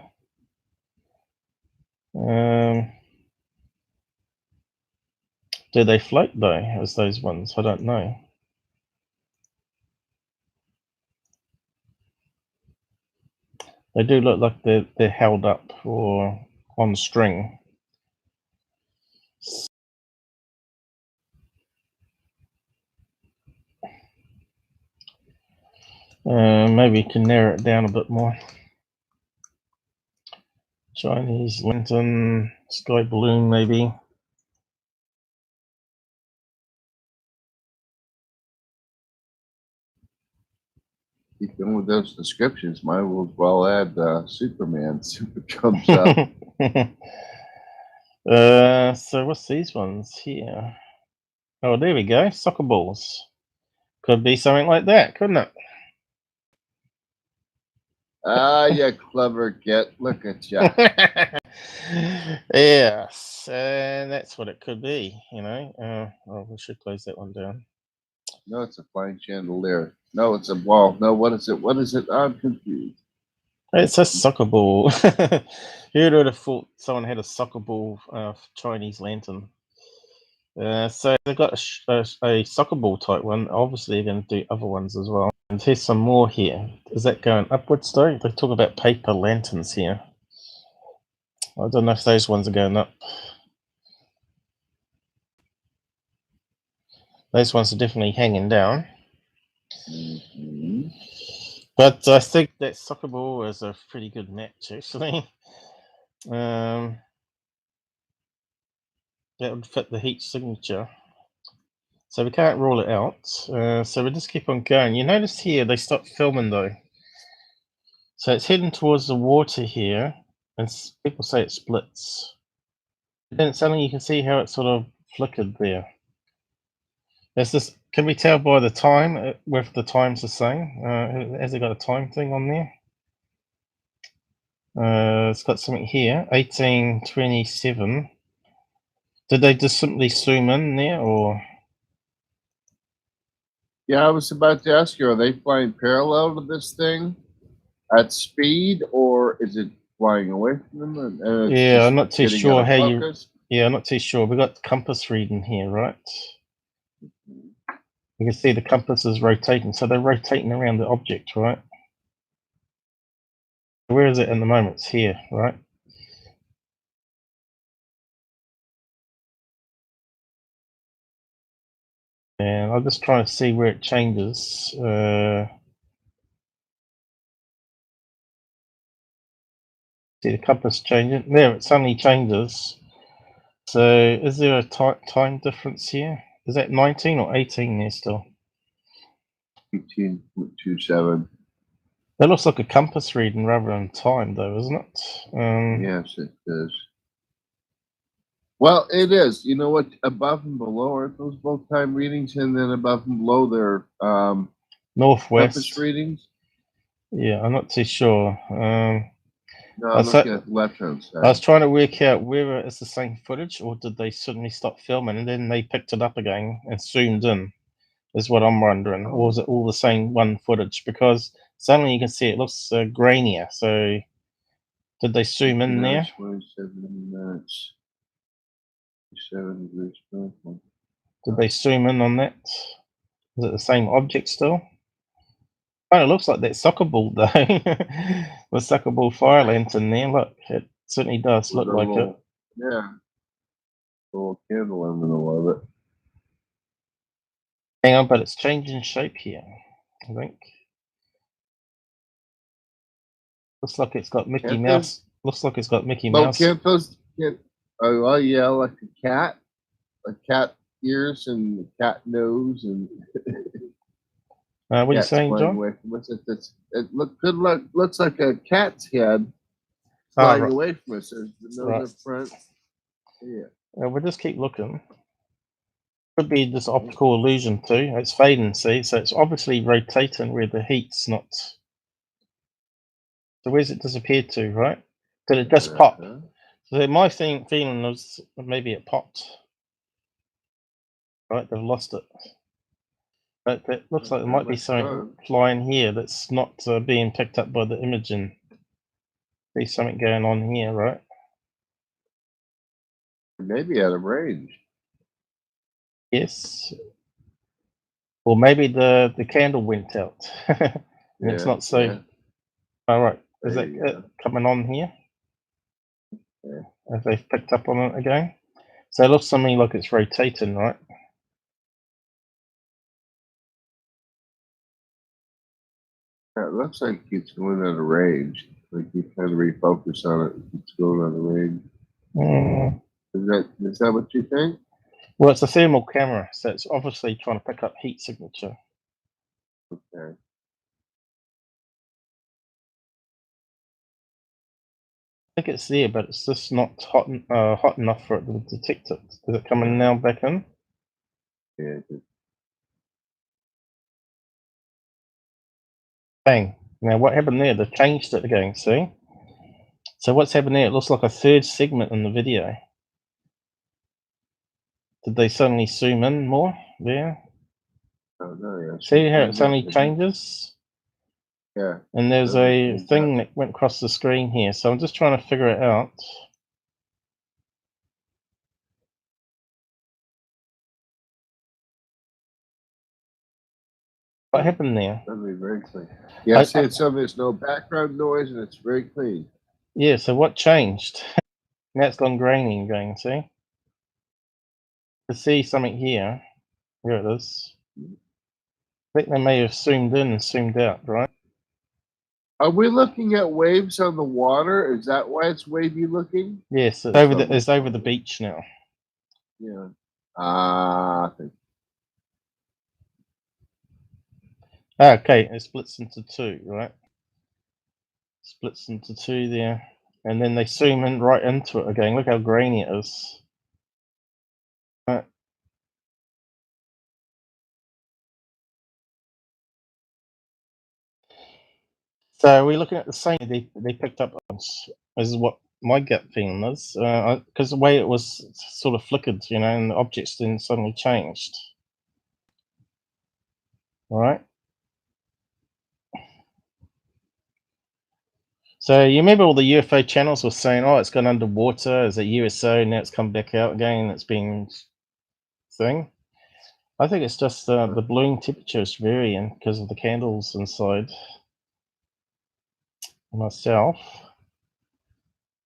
Do they float though, as those ones? I don't know. They do look like they're held up or on string. Maybe you can narrow it down a bit more. Chinese lantern, sky balloon, maybe. Keep going with those descriptions. Might as well add Superman. Super comes up. So what's these ones here? Oh, there we go. Soccer balls. Could be something like that, couldn't it? Ah, you clever git. Look at you. Yes, and that's what it could be, you know. Oh, we should close that one down. No, it's a flying chandelier. No, it's a wall. No, what is it? What is it? I'm confused. It's a soccer ball. Who would have thought someone had a soccer ball Chinese lantern? So they've got a soccer ball type one. Obviously, they're going to do other ones as well. And here's some more here. Is that going upwards though? They talk about paper lanterns here. I don't know if those ones are going up. Those ones are definitely hanging down. But I think that soccer ball is a pretty good match, actually. That would fit the heat signature. So we can't rule it out. So we just keep on going. You notice here they stopped filming though. So it's heading towards the water here, and people say it splits. Then suddenly you can see how it sort of flickered there. There's this. Can we tell by the time whether the time's the same? Has it got a time thing on there? It's got something here, 1827. Did they just simply zoom in there, or? Yeah, I was about to ask you, are they flying parallel to this thing at speed, or is it flying away from them? Yeah, I'm not too sure how you. Yeah, I'm not too sure. We got the compass reading here, right? You can see the compass is rotating, so they're rotating around the object, right? Where is it in the moment? It's here, right? And I'm just trying to see where it changes. See the compass changing? There, it suddenly changes. So is there a time difference here? Is that 19 or 18 there still? 18.27. That looks like a compass reading rather than time, though, isn't it? Yes, it is. Well, it is. You know what? Above and below, aren't those both time readings? And then above and below, they're northwest compass readings? Yeah, I'm not too sure. No, I'm looking at the left-hand side. I was trying to work out whether it's the same footage or did they suddenly stop filming and then they picked it up again and zoomed in, is what I'm wondering. Or was it all the same one footage? Because suddenly you can see it looks grainier. So did they zoom in there? 27 minutes. 7 degrees. Did they zoom in on that? Is it the same object still? Kind of looks like that soccer ball though. The soccer ball fire lantern there. Look, it certainly does look like it. Yeah. A little candle in the middle of it. Hang on, but it's changing shape here, I think. Looks like it's got Mickey Mouse. Looks like it's got Mickey Mouse. Oh, yeah, like a cat. Like cat ears and cat nose and. What are you saying, John? It looks like a cat's head flying away from us. There's the nose up front. Yeah. We'll just keep looking. Could be this optical illusion too. It's fading, see? So it's obviously rotating where the heat's not. So where's it disappeared to, right? Did it just pop? So my feeling was maybe it popped. Right, they've lost it. But it looks like there might be something flying here that's not being picked up by the imaging. There's something going on here, right? Maybe out of range. Yes. Or maybe the candle went out. And it's not so. Yeah. All right. Is that it coming on here? Yeah. Have they picked up on it again? So it looks something like it's rotating, right? It looks like it keeps going out of range. Like you kind of refocus on it, it keeps going out of range. Mm. Is that what you think? Well, it's a thermal camera, so it's obviously trying to pick up heat signature. Okay. I think it's there, but it's just not hot enough for it to detect it. Is it coming now back in? Yeah. Bang. Now what happened there? They changed it again, see? So what's happened there? It looks like a third segment in the video. Did they suddenly zoom in more there? Oh, no, yeah. See how it suddenly changes? Yeah. And there's a thing that went across the screen here, so I'm just trying to figure it out. What happened there? That'd be very clean. Yeah, see, it's something. There's no background noise, and it's very clean. Yeah. So what changed? Now it's gone grainy again. See? To see something here. Here it is. I think they may have zoomed in and zoomed out, right? Are we looking at waves on the water? Is that why it's wavy looking? Yes, it's over the beach now. Yeah. Okay, it splits into two, right? Splits into two there. And then they zoom in right into it again. Look how grainy it is. Right. So we're looking at the same they picked up on. This is what my gut feeling is. Because the way it was sort of flickered, you know, and the objects then suddenly changed. All right. So you remember all the UFO channels were saying, oh, it's gone underwater, it's a USO, now it's come back out again, and it's been thing. I think it's just the balloon temperature is varying because of the candles inside. Myself.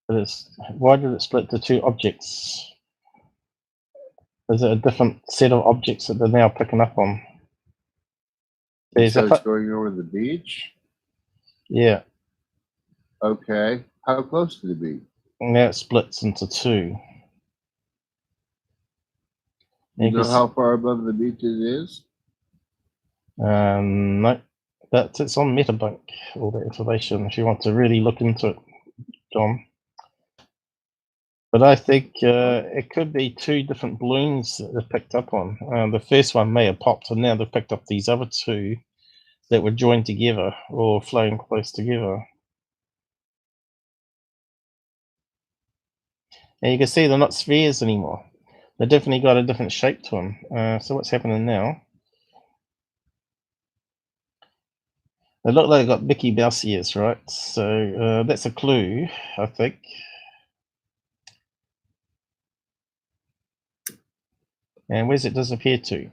But why did it split to two objects? Is it a different set of objects that they're now picking up on? There's it's going over the beach? Yeah. Okay. How close to the beach? Now it splits into two. You know how far above the beach it is? No. But it's on Metabunk, all that information, if you want to really look into it, John. But I think it could be two different balloons that they've picked up on. The first one may have popped, and now they've picked up these other two that were joined together or flown close together. And you can see they're not spheres anymore. They've definitely got a different shape to them. So what's happening now? They look like they've got Mickey Mouse ears, right? So that's a clue, I think. And where's it disappear to?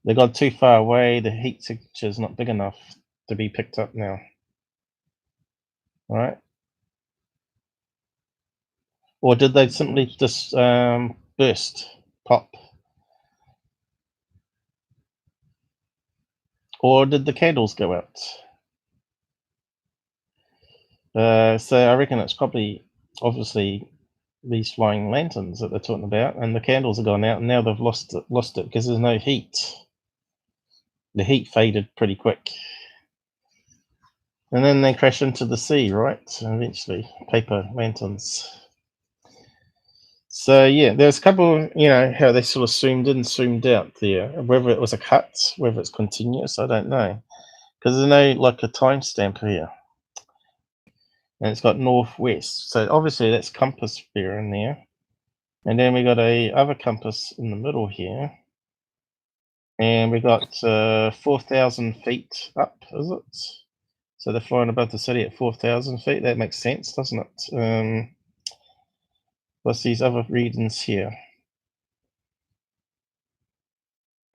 They got too far away. The heat signature is not big enough to be picked up now. All right. Or did they simply just burst, pop? Or did the candles go out? So I reckon it's probably, obviously, these flying lanterns that they're talking about, and the candles have gone out, and now they've lost it because there's no heat. The heat faded pretty quick. And then they crash into the sea, right? Eventually, paper lanterns. So yeah, there's a couple, you know, how they sort of zoomed in, zoomed out there. Whether it was a cut, whether it's continuous, I don't know. Because there's no, like, a timestamp here. And it's got northwest. So obviously that's compass there in there. And then we got a other compass in the middle here. And we got 4,000 feet up, is it? So they're flying above the city at 4,000 feet. That makes sense, doesn't it? What's these other readings here?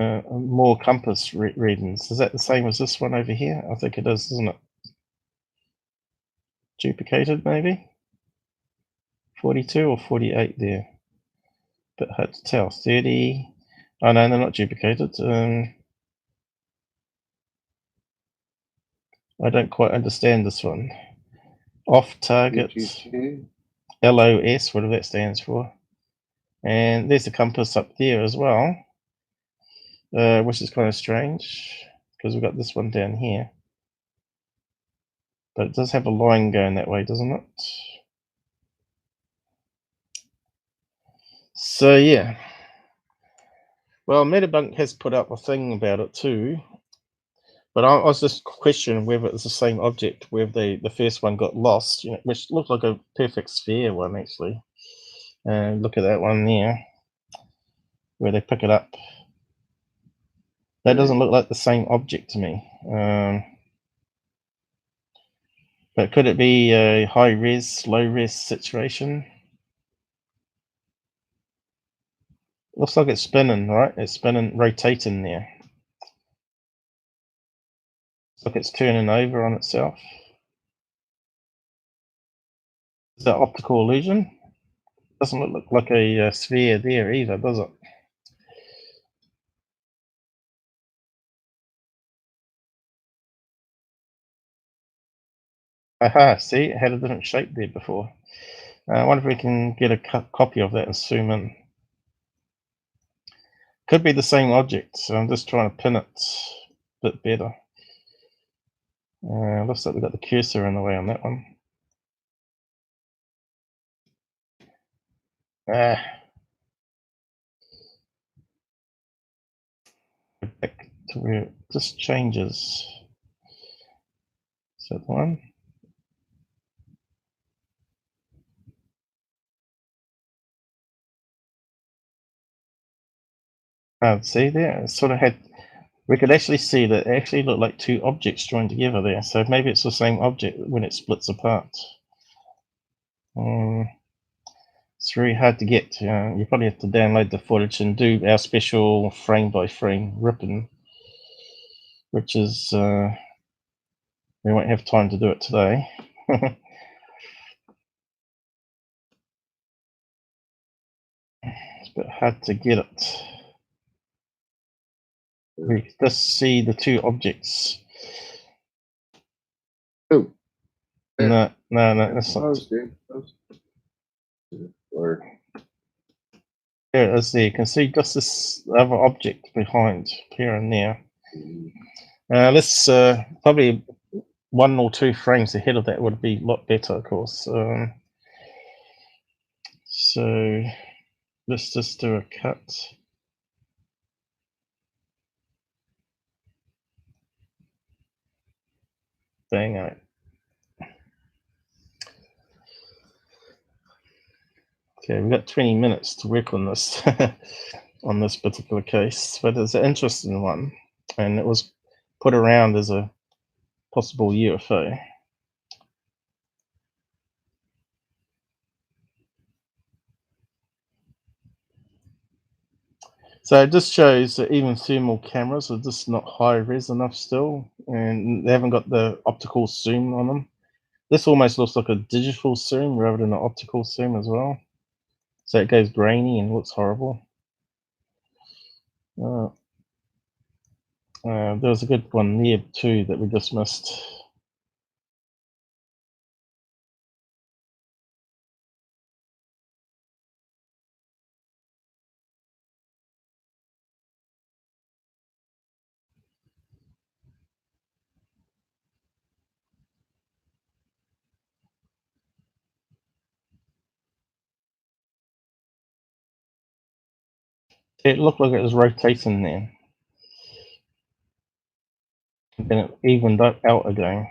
More compass readings. Is that the same as this one over here? I think it is, isn't it? Duplicated, maybe? 42 or 48 there. Bit hard to tell. 30. Oh no, they're not duplicated. I don't quite understand this one. Off target, LOS, whatever that stands for. And there's a compass up there as well, which is kind of strange because we've got this one down here. But it does have a line going that way, doesn't it? So yeah. Well, Metabunk has put up a thing about it too. But I was just questioning whether it's the same object, whether the first one got lost, you know, which looked like a perfect sphere one actually. And look at that one there, where they pick it up. That doesn't look like the same object to me. But could it be a high res, low res situation? Looks like it's spinning, right? It's spinning, rotating there. Looks like it's turning over on itself. Is that optical illusion? Doesn't look like a sphere there either, does it? Aha, see, it had a different shape there before. I wonder if we can get a copy of that and zoom in. Could be the same object, so I'm just trying to pin it a bit better. Looks like we've got the cursor in the way on that one. Back to where it just changes. Is that the one? See there, it sort of had, we could actually see that it actually looked like two objects joined together there, so maybe it's the same object when it splits apart. It's very hard to get. You probably have to download the footage and do our special frame by frame ripping, which is, we won't have time to do it today. It's a bit hard to get it. We just see the two objects. Oh. No, that's not. There it is there. You can see just this other object behind here and there. Let's probably 1 or 2 frames ahead of that would be a lot better, of course. So let's just do a cut. Bang out. Okay, we've got 20 minutes to work on this on this particular case, but it's an interesting one, and it was put around as a possible UFO. So it just shows that even thermal cameras are just not high res enough still, and they haven't got the optical zoom on them. This almost looks like a digital zoom rather than an optical zoom as well. So it goes grainy and looks horrible. There was a good one there too that we just missed. It looked like it was rotating there. And then it evened out again.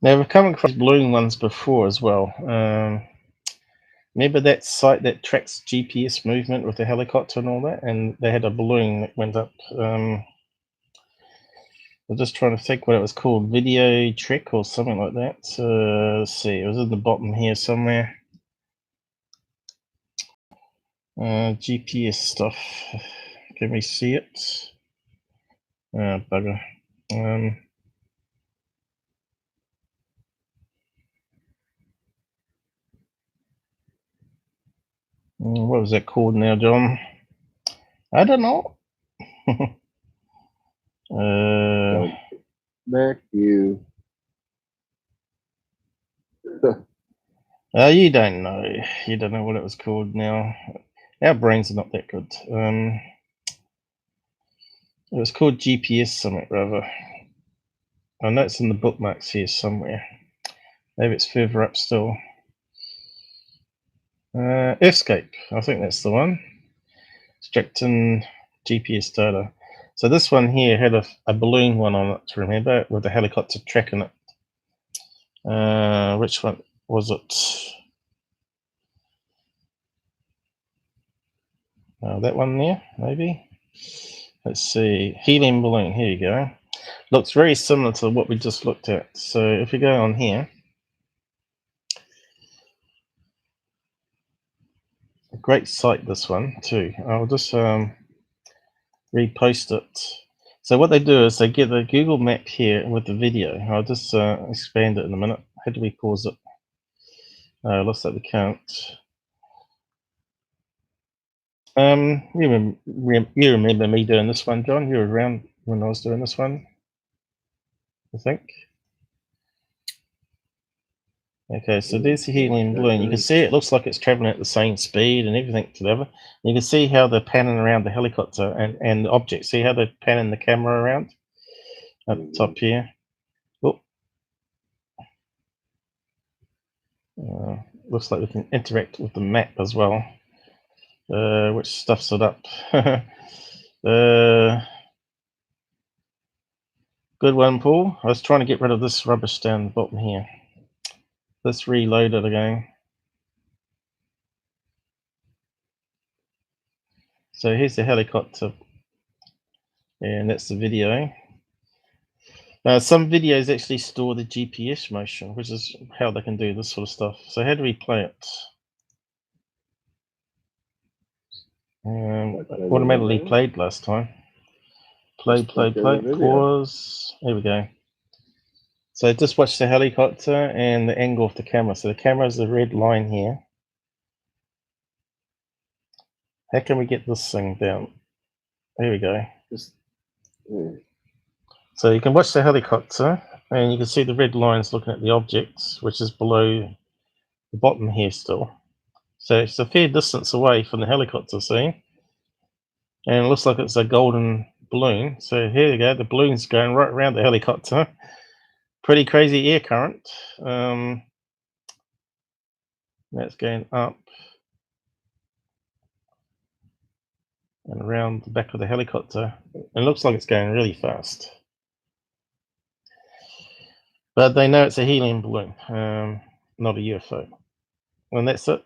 Now we've come across balloon ones before as well. Remember that site that tracks GPS movement with the helicopter and all that? And they had a balloon that went up. I'm just trying to think what it was called, Video Trek or something like that. Let's see, it was in the bottom here somewhere. GPS stuff. Can we see it? Bugger. What was that called now, John? I don't know. Mick, you. You don't know. You don't know what it was called now. Our brains are not that good. It was called GPS something rather. I know it's in the bookmarks here somewhere. Maybe it's further up still. Earthscape, I think that's the one. Extracting GPS data. So this one here had a balloon one on it, remember, with the helicopter tracking it. Which one was it? That one there, maybe. Let's see, helium balloon. Here you go. Looks very similar to what we just looked at. So if we go on here, a great site this one too. I'll just repost it. So what they do is they get the Google map here with the video. I'll just expand it in a minute. How do we pause it? Looks like we can't. You remember me doing this one, John? You were around when I was doing this one, I think. Okay, so there's the helium balloon. You can see it looks like it's traveling at the same speed and everything together. You can see how they're panning around the helicopter and the object. See how they're panning the camera around at the top here. Oh. Looks like we can interact with the map as well, which stuffs it up. Good one, Paul. I was trying to get rid of this rubbish down the bottom here. Let's reload it again. So here's the helicopter, and that's the video. Some videos actually store the GPS motion, which is how they can do this sort of stuff. So how do we play it? Automatically played last time. Play, pause. Here we go. So just watch the helicopter and the angle of the camera. So the camera is the red line here. How can we get this thing down? There we go. So you can watch the helicopter and you can see the red lines looking at the objects, which is below the bottom here still. So it's a fair distance away from the helicopter, see? And it looks like it's a golden balloon. So here you go, the balloon's going right around the helicopter. Pretty crazy air current. That's going up and around the back of the helicopter. It looks like it's going really fast. But they know it's a helium balloon, not a UFO. And that's it.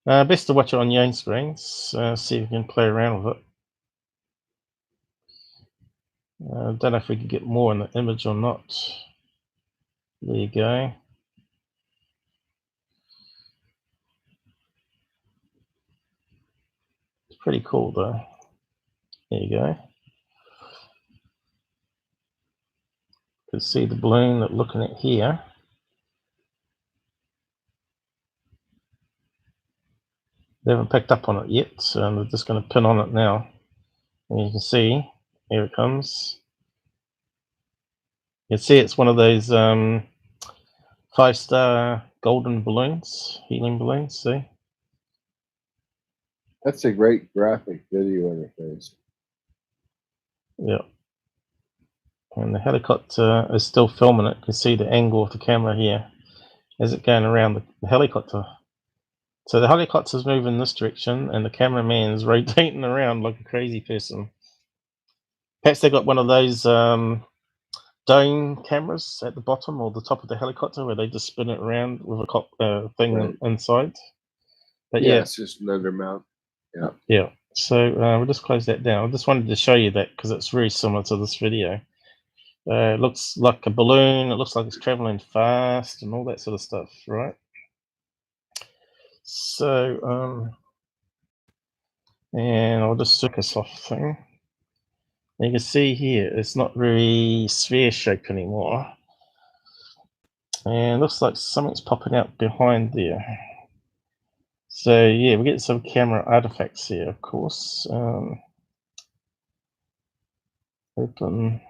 Best to watch it on your own screens. See if you can play around with it. Don't know if we can get more in the image or not. There you go. It's pretty cool though. There you go. You can see the balloon that we're looking at here. They haven't picked up on it yet, so they're just going to pin on it now. And you can see, here it comes. You can see it's one of those 5-star golden balloons, helium balloons, see? That's a great graphic video interface. Yeah. And the helicopter is still filming it. You can see the angle of the camera here as it going around the helicopter. So the helicopter's moving in this direction and the cameraman is rotating around like a crazy person. Perhaps they got one of those dome cameras at the bottom or the top of the helicopter where they just spin it around with a thing inside. But yeah, it's just another mount. Yeah. Yeah. So we'll just close that down. I just wanted to show you that because it's very similar to this video. It looks like a balloon. It looks like it's traveling fast and all that sort of stuff, right? So, and I'll just stick this off thing. You can see here, it's not very sphere shaped anymore. And it looks like something's popping out behind there. So yeah, we get some camera artifacts here, of course. Open.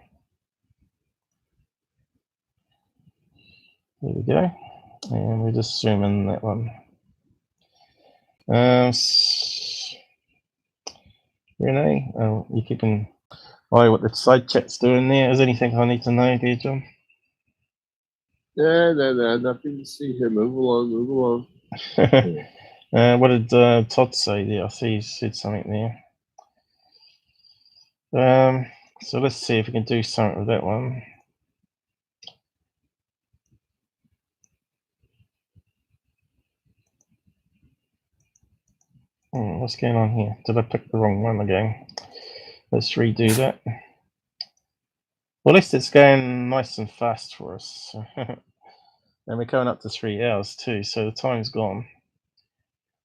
There we go. And we just zoom in that one. Renee, you keeping eye what the side chat's doing there? Is there anything I need to know there, John? No, nothing to see here. Move along, move along. What did Todd say there? I see he said something there. So let's see if we can do something with that one. What's going on here? Did I pick the wrong one again? Let's redo that. Well, at least it's going nice and fast for us. And we're coming up to 3 hours too, so the time's gone.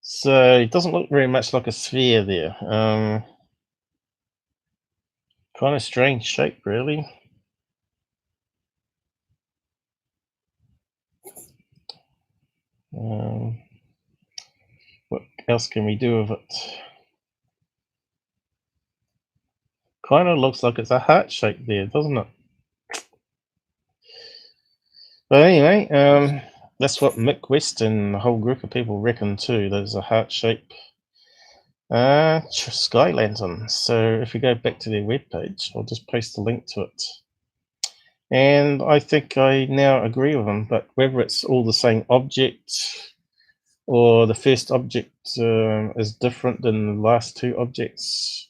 So it doesn't look very much like a sphere there. Kind of strange shape, really. What else can we do with it? Kind of looks like it's a heart shape there, doesn't it? But anyway, that's what Mick Wests and a whole group of people reckon too. There's a heart shape sky lantern. So if we go back to their webpage, I'll just paste a link to it. And I think I now agree with them, but whether it's all the same object or the first object is different than the last two objects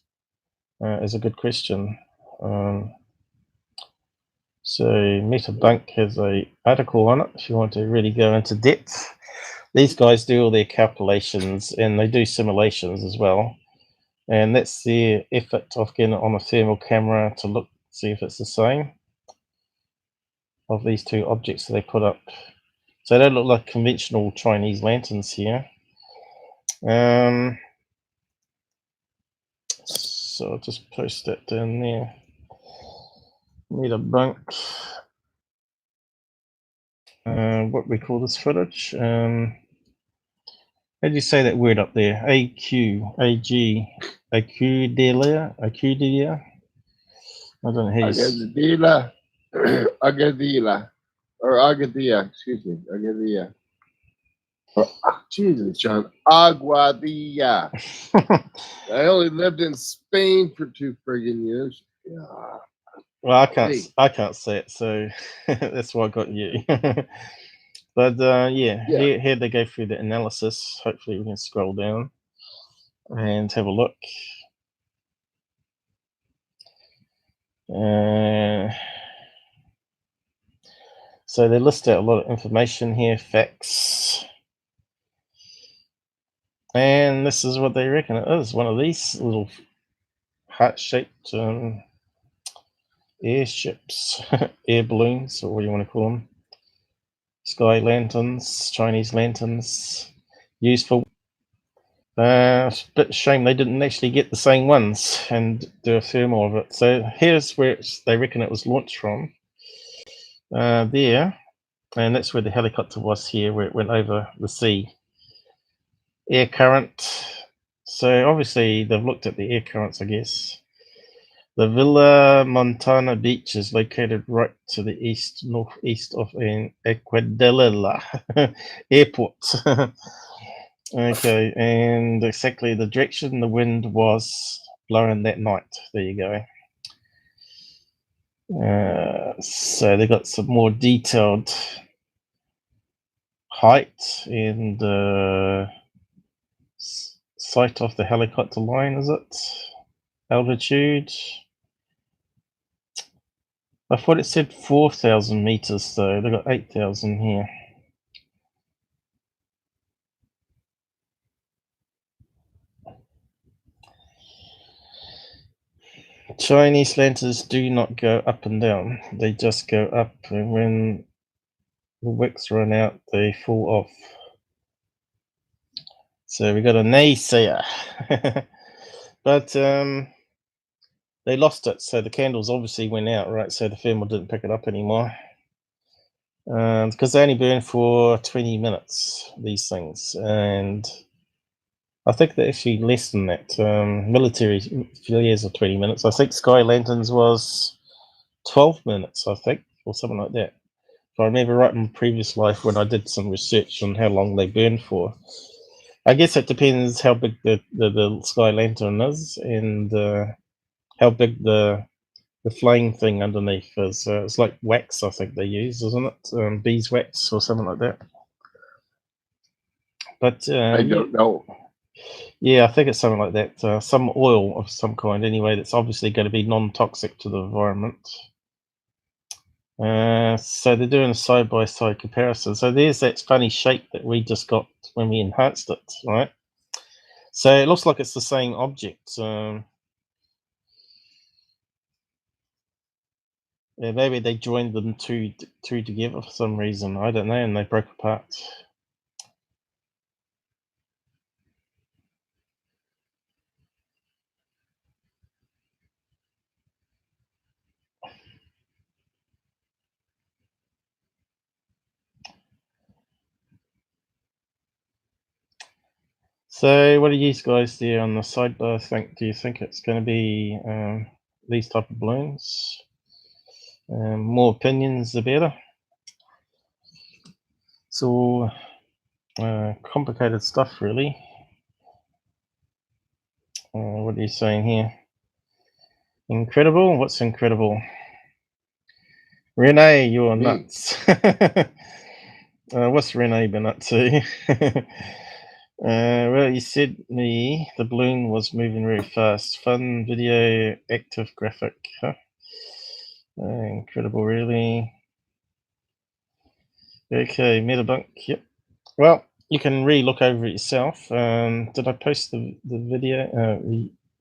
is a good question. So Metabunk has a article on it if you want to really go into depth. These guys do all their calculations and they do simulations as well. And that's their effort of getting it on a thermal camera to look, see if it's the same of these two objects that they put up. So they look like conventional Chinese lanterns here. So I'll just post that down there. Metabunk. What we call this footage. How do you say that word up there? Aguadilla. I don't know how you Aguadilla. Or Aguadilla, excuse me. Aguadilla. Oh, Jesus, John. Aguadilla. I only lived in Spain for 2 friggin' years. Yeah. Well, I can't say it, so that's why I got you. But yeah, here they go through the analysis. Hopefully we can scroll down and have a look. So they list out a lot of information here, facts. And this is what they reckon it is. One of these little heart-shaped airships, air balloons, or what do you want to call them? Sky lanterns, Chinese lanterns, used for. It's a bit shame they didn't actually get the same ones and do a thermal of it. So here's where they reckon it was launched from. There, and that's where the helicopter was here, where it went over the sea. Air current. So obviously they've looked at the air currents, I guess. The Villa Montana beach is located right to the northeast of an Aguadilla airport. Okay, and exactly the direction the wind was blowing that night. There you go. So they got some more detailed height and sight of the helicopter line, is it? Altitude. I thought it said 4,000 meters though. They got 8,000 here. Chinese lanterns do not go up and down. They just go up, and when the wicks run out, they fall off. So we got a naysayer. But they lost it, so the candles obviously went out, right? So the thermal didn't pick it up anymore. Because they only burn for 20 minutes, these things. And I think they're actually less than that. Military flares are 20 minutes. I think Sky Lanterns was 12 minutes, I think, or something like that. If I remember right in previous life when I did some research on how long they burn for. I guess it depends how big the Sky Lantern is and how big the flame thing underneath is. It's like wax, I think they use, isn't it? Beeswax or something like that. But I don't know. Yeah, I think it's something like that. Some oil of some kind, anyway, that's obviously going to be non-toxic to the environment. So they're doing a side-by-side comparison. So there's that funny shape that we just got when we enhanced it, right? So it looks like it's the same object. Yeah, maybe they joined them two together for some reason. I don't know, and they broke apart. So what do you guys do on the sidebar think? Do you think it's going to be these type of balloons? More opinions, the better. It's all complicated stuff, really. What are you saying here? Incredible? What's incredible? Renee, you're nuts. What's Renee been up to? Well, you said me, the balloon was moving very fast. Fun video, active graphic. Huh? Incredible, really. Okay, Metabunk, yep. Well, you can re-look over it yourself. Did I post the video?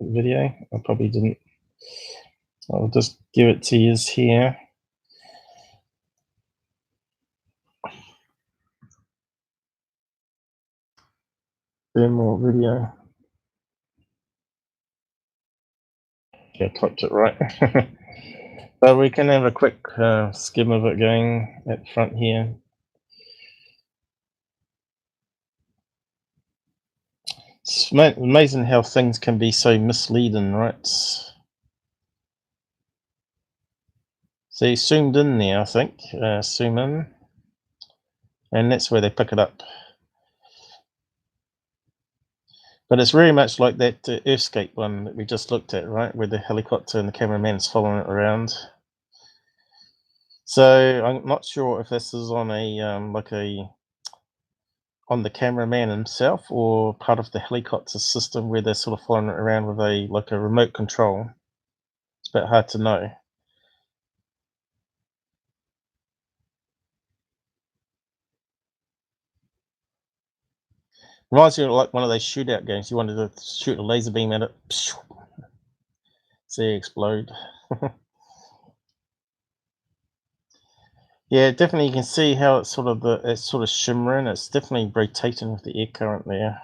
Video? I probably didn't. I'll just give it to you here. More video. Yeah, I typed it right. But we can have a quick skim of it going at the front here. It's amazing how things can be so misleading, right? So you zoomed in there, I think. Zoom in. And that's where they pick it up. But it's very much like that Earthscape one that we just looked at, right? Where the helicopter and the cameraman's following it around. So I'm not sure if this is on a on the cameraman himself or part of the helicopter system where they're sort of following it around with a remote control. It's a bit hard to know. Reminds me of like one of those shootout games. You wanted to shoot a laser beam at it, see it explode. Yeah, definitely you can see how it's sort of shimmering. It's definitely rotating with the air current there.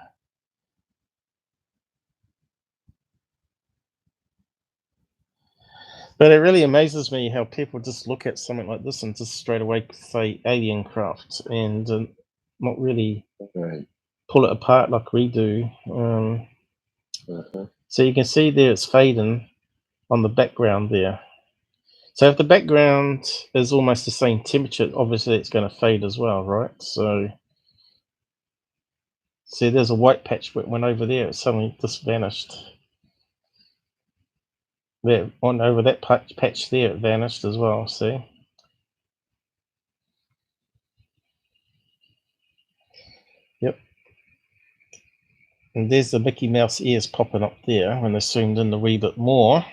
But it really amazes me how people just look at something like this and just straight away say alien craft and not really pull it apart like we do. So you can see there it's fading on the background there. So if the background is almost the same temperature, obviously it's going to fade as well, right? So see, there's a white patch that went over there. It suddenly just vanished. There, on over that patch there, it vanished as well. See. Yep. And there's the Mickey Mouse ears popping up there when they're zoomed in a wee bit more.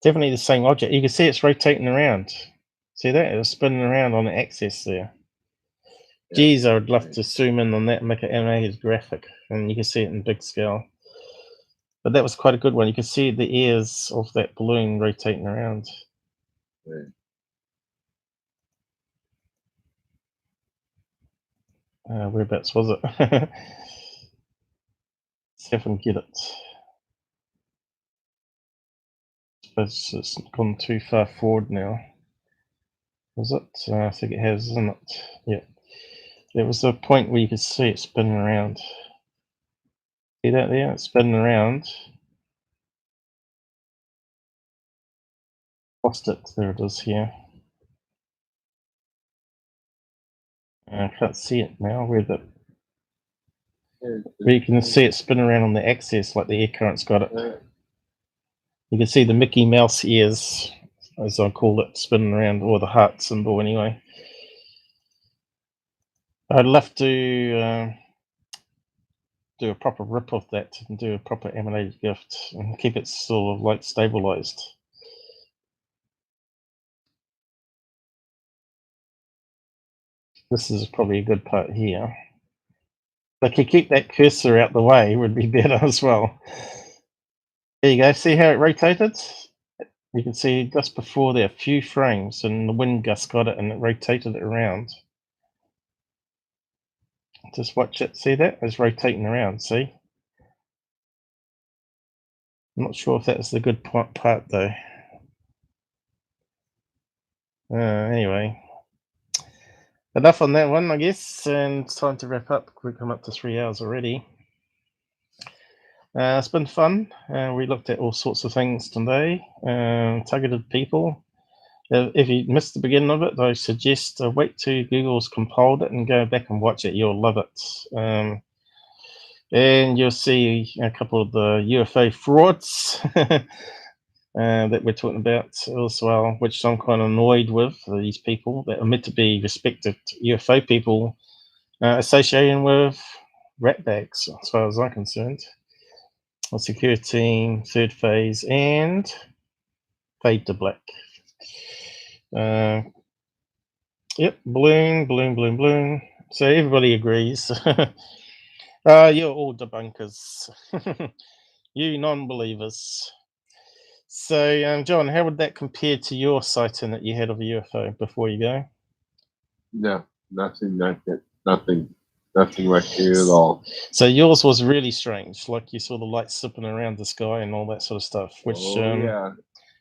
Definitely the same object. You can see it's rotating around. See that? It's spinning around on the axis there. Yeah. Geez, I would love to zoom in on that and make an animated graphic. And you can see it in big scale. But that was quite a good one. You can see the ears of that balloon rotating around. Right. Whereabouts was it? Let's see if I can get it. It's gone too far forward now. Was it? I think it has, isn't it? Yeah. There was a point where you could see it spinning around. See that there? It's spinning around. Lost it. There it is here. I can't see it now. Where you can see it spin around on the axis, like the air current's got it. You can see the Mickey Mouse ears, as I call it, spinning around, or the heart symbol anyway. I'd love to do a proper rip of that and do a proper emulated gift and keep it sort of like stabilized. This is probably a good part here. If you keep that cursor out the way, it would be better as well. There you go. See how it rotated? You can see just before there, a few frames, and the wind gust got it and it rotated it around. Just watch it. See that? It's rotating around. See? I'm not sure if that's the good part though. Anyway. Enough on that one, I guess, and it's time to wrap up. We've come up to 3 hours already. It's been fun. We looked at all sorts of things today, targeted people. If you missed the beginning of it, I suggest wait till Google's compiled it and go back and watch it. You'll love it. And you'll see a couple of the UFO frauds that we're talking about as well, which I'm kind of annoyed with, these people that are meant to be respected UFO people associating with rat bags, as far as I'm concerned. A security team, third phase, and fade to black. Yep, balloon. So everybody agrees. You're all debunkers. You non-believers. So, John, how would that compare to your sighting that you had of a UFO before you go? No, nothing like it. Nothing like you at all. So yours was really strange, like you saw the lights zipping around the sky and all that sort of stuff. Which, yeah.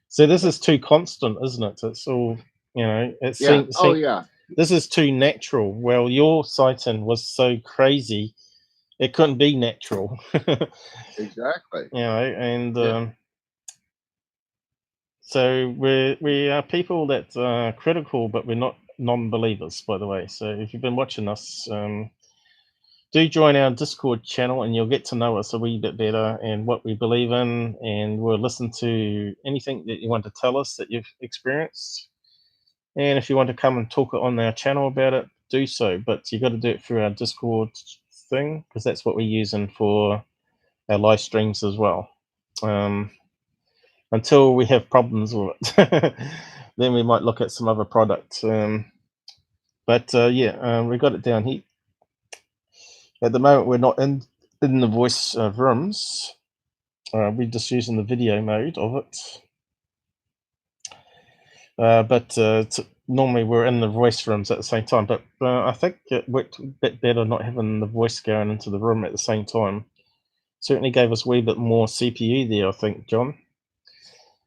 So this is too constant, isn't it? It's all, it seems. Yeah. This is too natural. Well, your sighting was so crazy, it couldn't be natural. Exactly. And. So we are people that are critical, but we're not non-believers, by the way. So if you've been watching us, do join our Discord channel, and you'll get to know us a wee bit better and what we believe in, and we'll listen to anything that you want to tell us that you've experienced. And if you want to come and talk on our channel about it, do so. But you got to do it through our Discord thing, because that's what we're using for our live streams as well. Until we have problems with it, then we might look at some other product. But we got it down here. At the moment, we're not in the voice rooms. We're just using the video mode of it. Normally we're in the voice rooms at the same time. But I think it worked a bit better not having the voice going into the room at the same time. Certainly gave us a wee bit more CPU there, I think, John.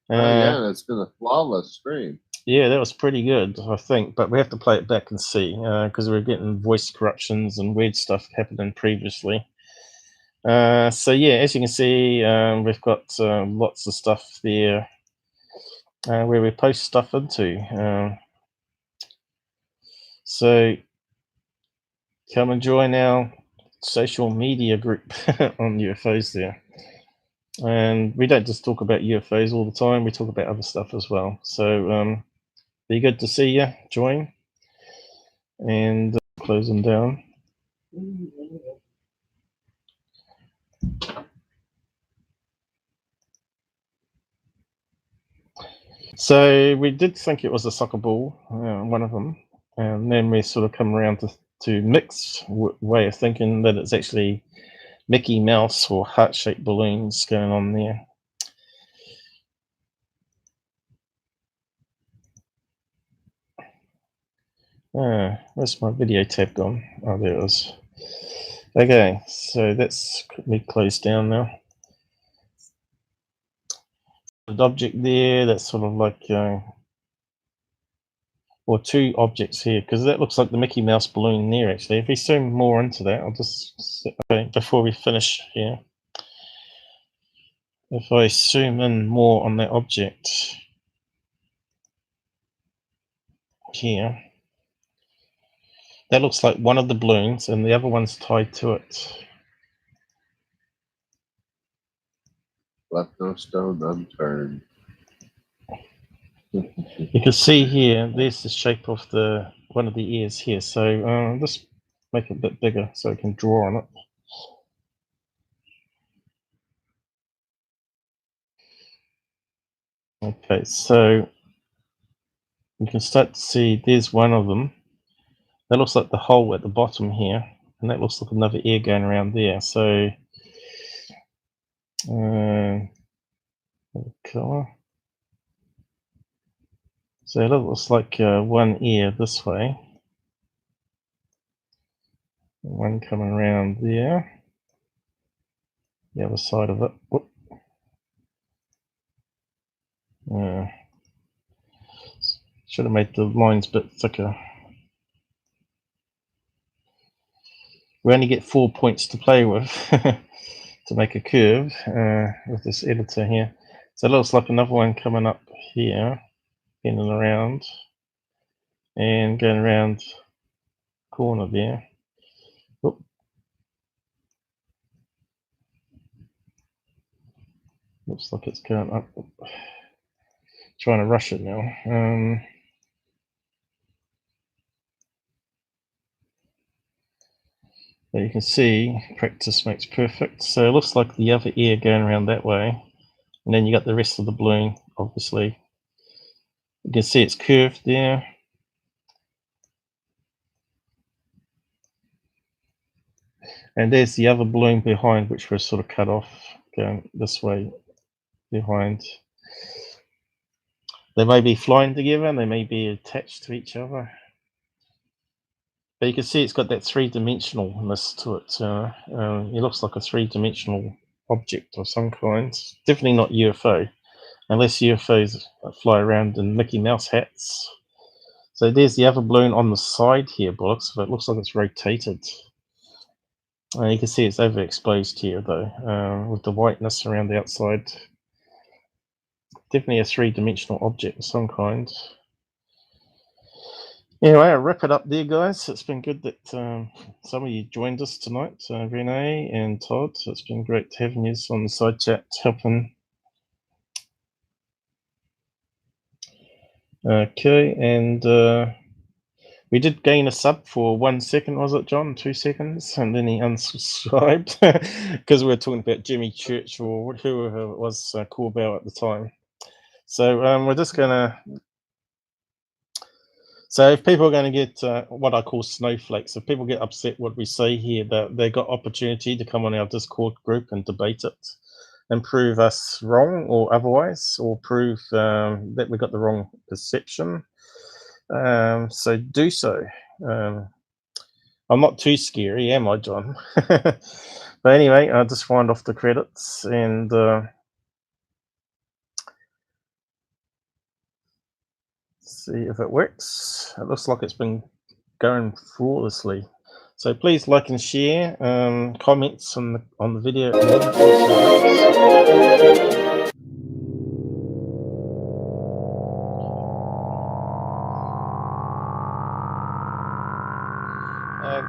Yeah, it's been a flawless stream. Yeah, that was pretty good, I think, but we have to play it back and see, because we're getting voice corruptions and weird stuff happening previously. So yeah, as you can see, we've got lots of stuff there where we post stuff into. So come and join our social media group on UFOs there. And we don't just talk about UFOs all the time, we talk about other stuff as well. So be good to see you. Join. And close them down. So we did think it was a soccer ball, one of them. And then we sort of come around to Mick's way of thinking that it's actually Mickey Mouse or heart-shaped balloons going on there. Where's my video tab gone? Oh, there it is. Okay, so that's me closed down now. The object there, that's sort of like, or two objects here, because that looks like the Mickey Mouse balloon there, actually. If we zoom more into that, I'll just, okay, before we finish here. if I zoom in more on that object here, that looks like one of the balloons and the other one's tied to it. Left no stone unturned. You can see here, there's the shape of the one of the ears here. So just make it a bit bigger so I can draw on it. Okay, so you can start to see there's one of them. That looks like the hole at the bottom here, and that looks like another ear going around there. So color. So that looks like one ear this way, one coming around there, the other side of it. Whoop. Should have made the lines a bit thicker. We only get 4 points to play with to make a curve with this editor here. So it looks like another one coming up here, in and around, and going around the corner there. Oop. Looks like it's going up. Trying to rush it now. But you can see practice makes perfect. So it looks like the other ear going around that way, and then you got the rest of the balloon. Obviously, you can see it's curved there. And there's the other balloon behind, which was sort of cut off, going this way behind. They may be flying together and they may be attached to each other. But you can see it's got that three-dimensionalness to it. It looks like a three-dimensional object of some kind. Definitely not UFO, unless UFOs fly around in Mickey Mouse hats. So there's the other balloon on the side here, but it looks like it's rotated. You can see it's overexposed here, though, with the whiteness around the outside. Definitely a three-dimensional object of some kind. Anyway, I'll wrap it up there, guys. It's been good that some of you joined us tonight, Renee and Todd. It's been great having you on the side chat, helping. Okay, and we did gain a sub for 1 second, was it, John? 2 seconds, and then he unsubscribed because we were talking about Jimmy Church or whoever it was, Corbell at the time. So we're just gonna. So if people are going to get what I call snowflakes, if people get upset what we say here, that they got opportunity to come on our Discord group and debate it and prove us wrong or otherwise, or prove that we got the wrong perception. So do so. I'm not too scary, am I, John? But anyway, I'll just wind off the credits and see if it works. It looks like it's been going flawlessly. So please like and share, comments on the video.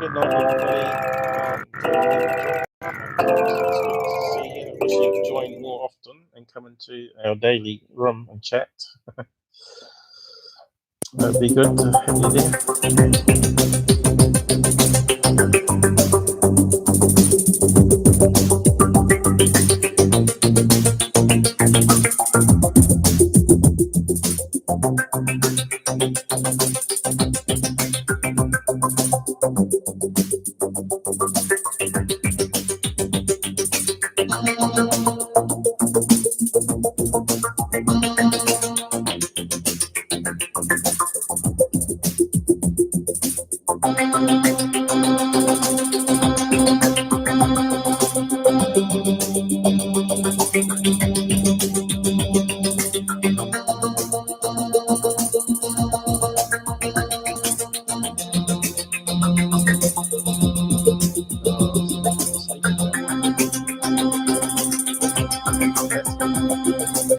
Good night, everybody. See you. I wish you'd join more often and come into our daily room and chat. That'd be good to have you there.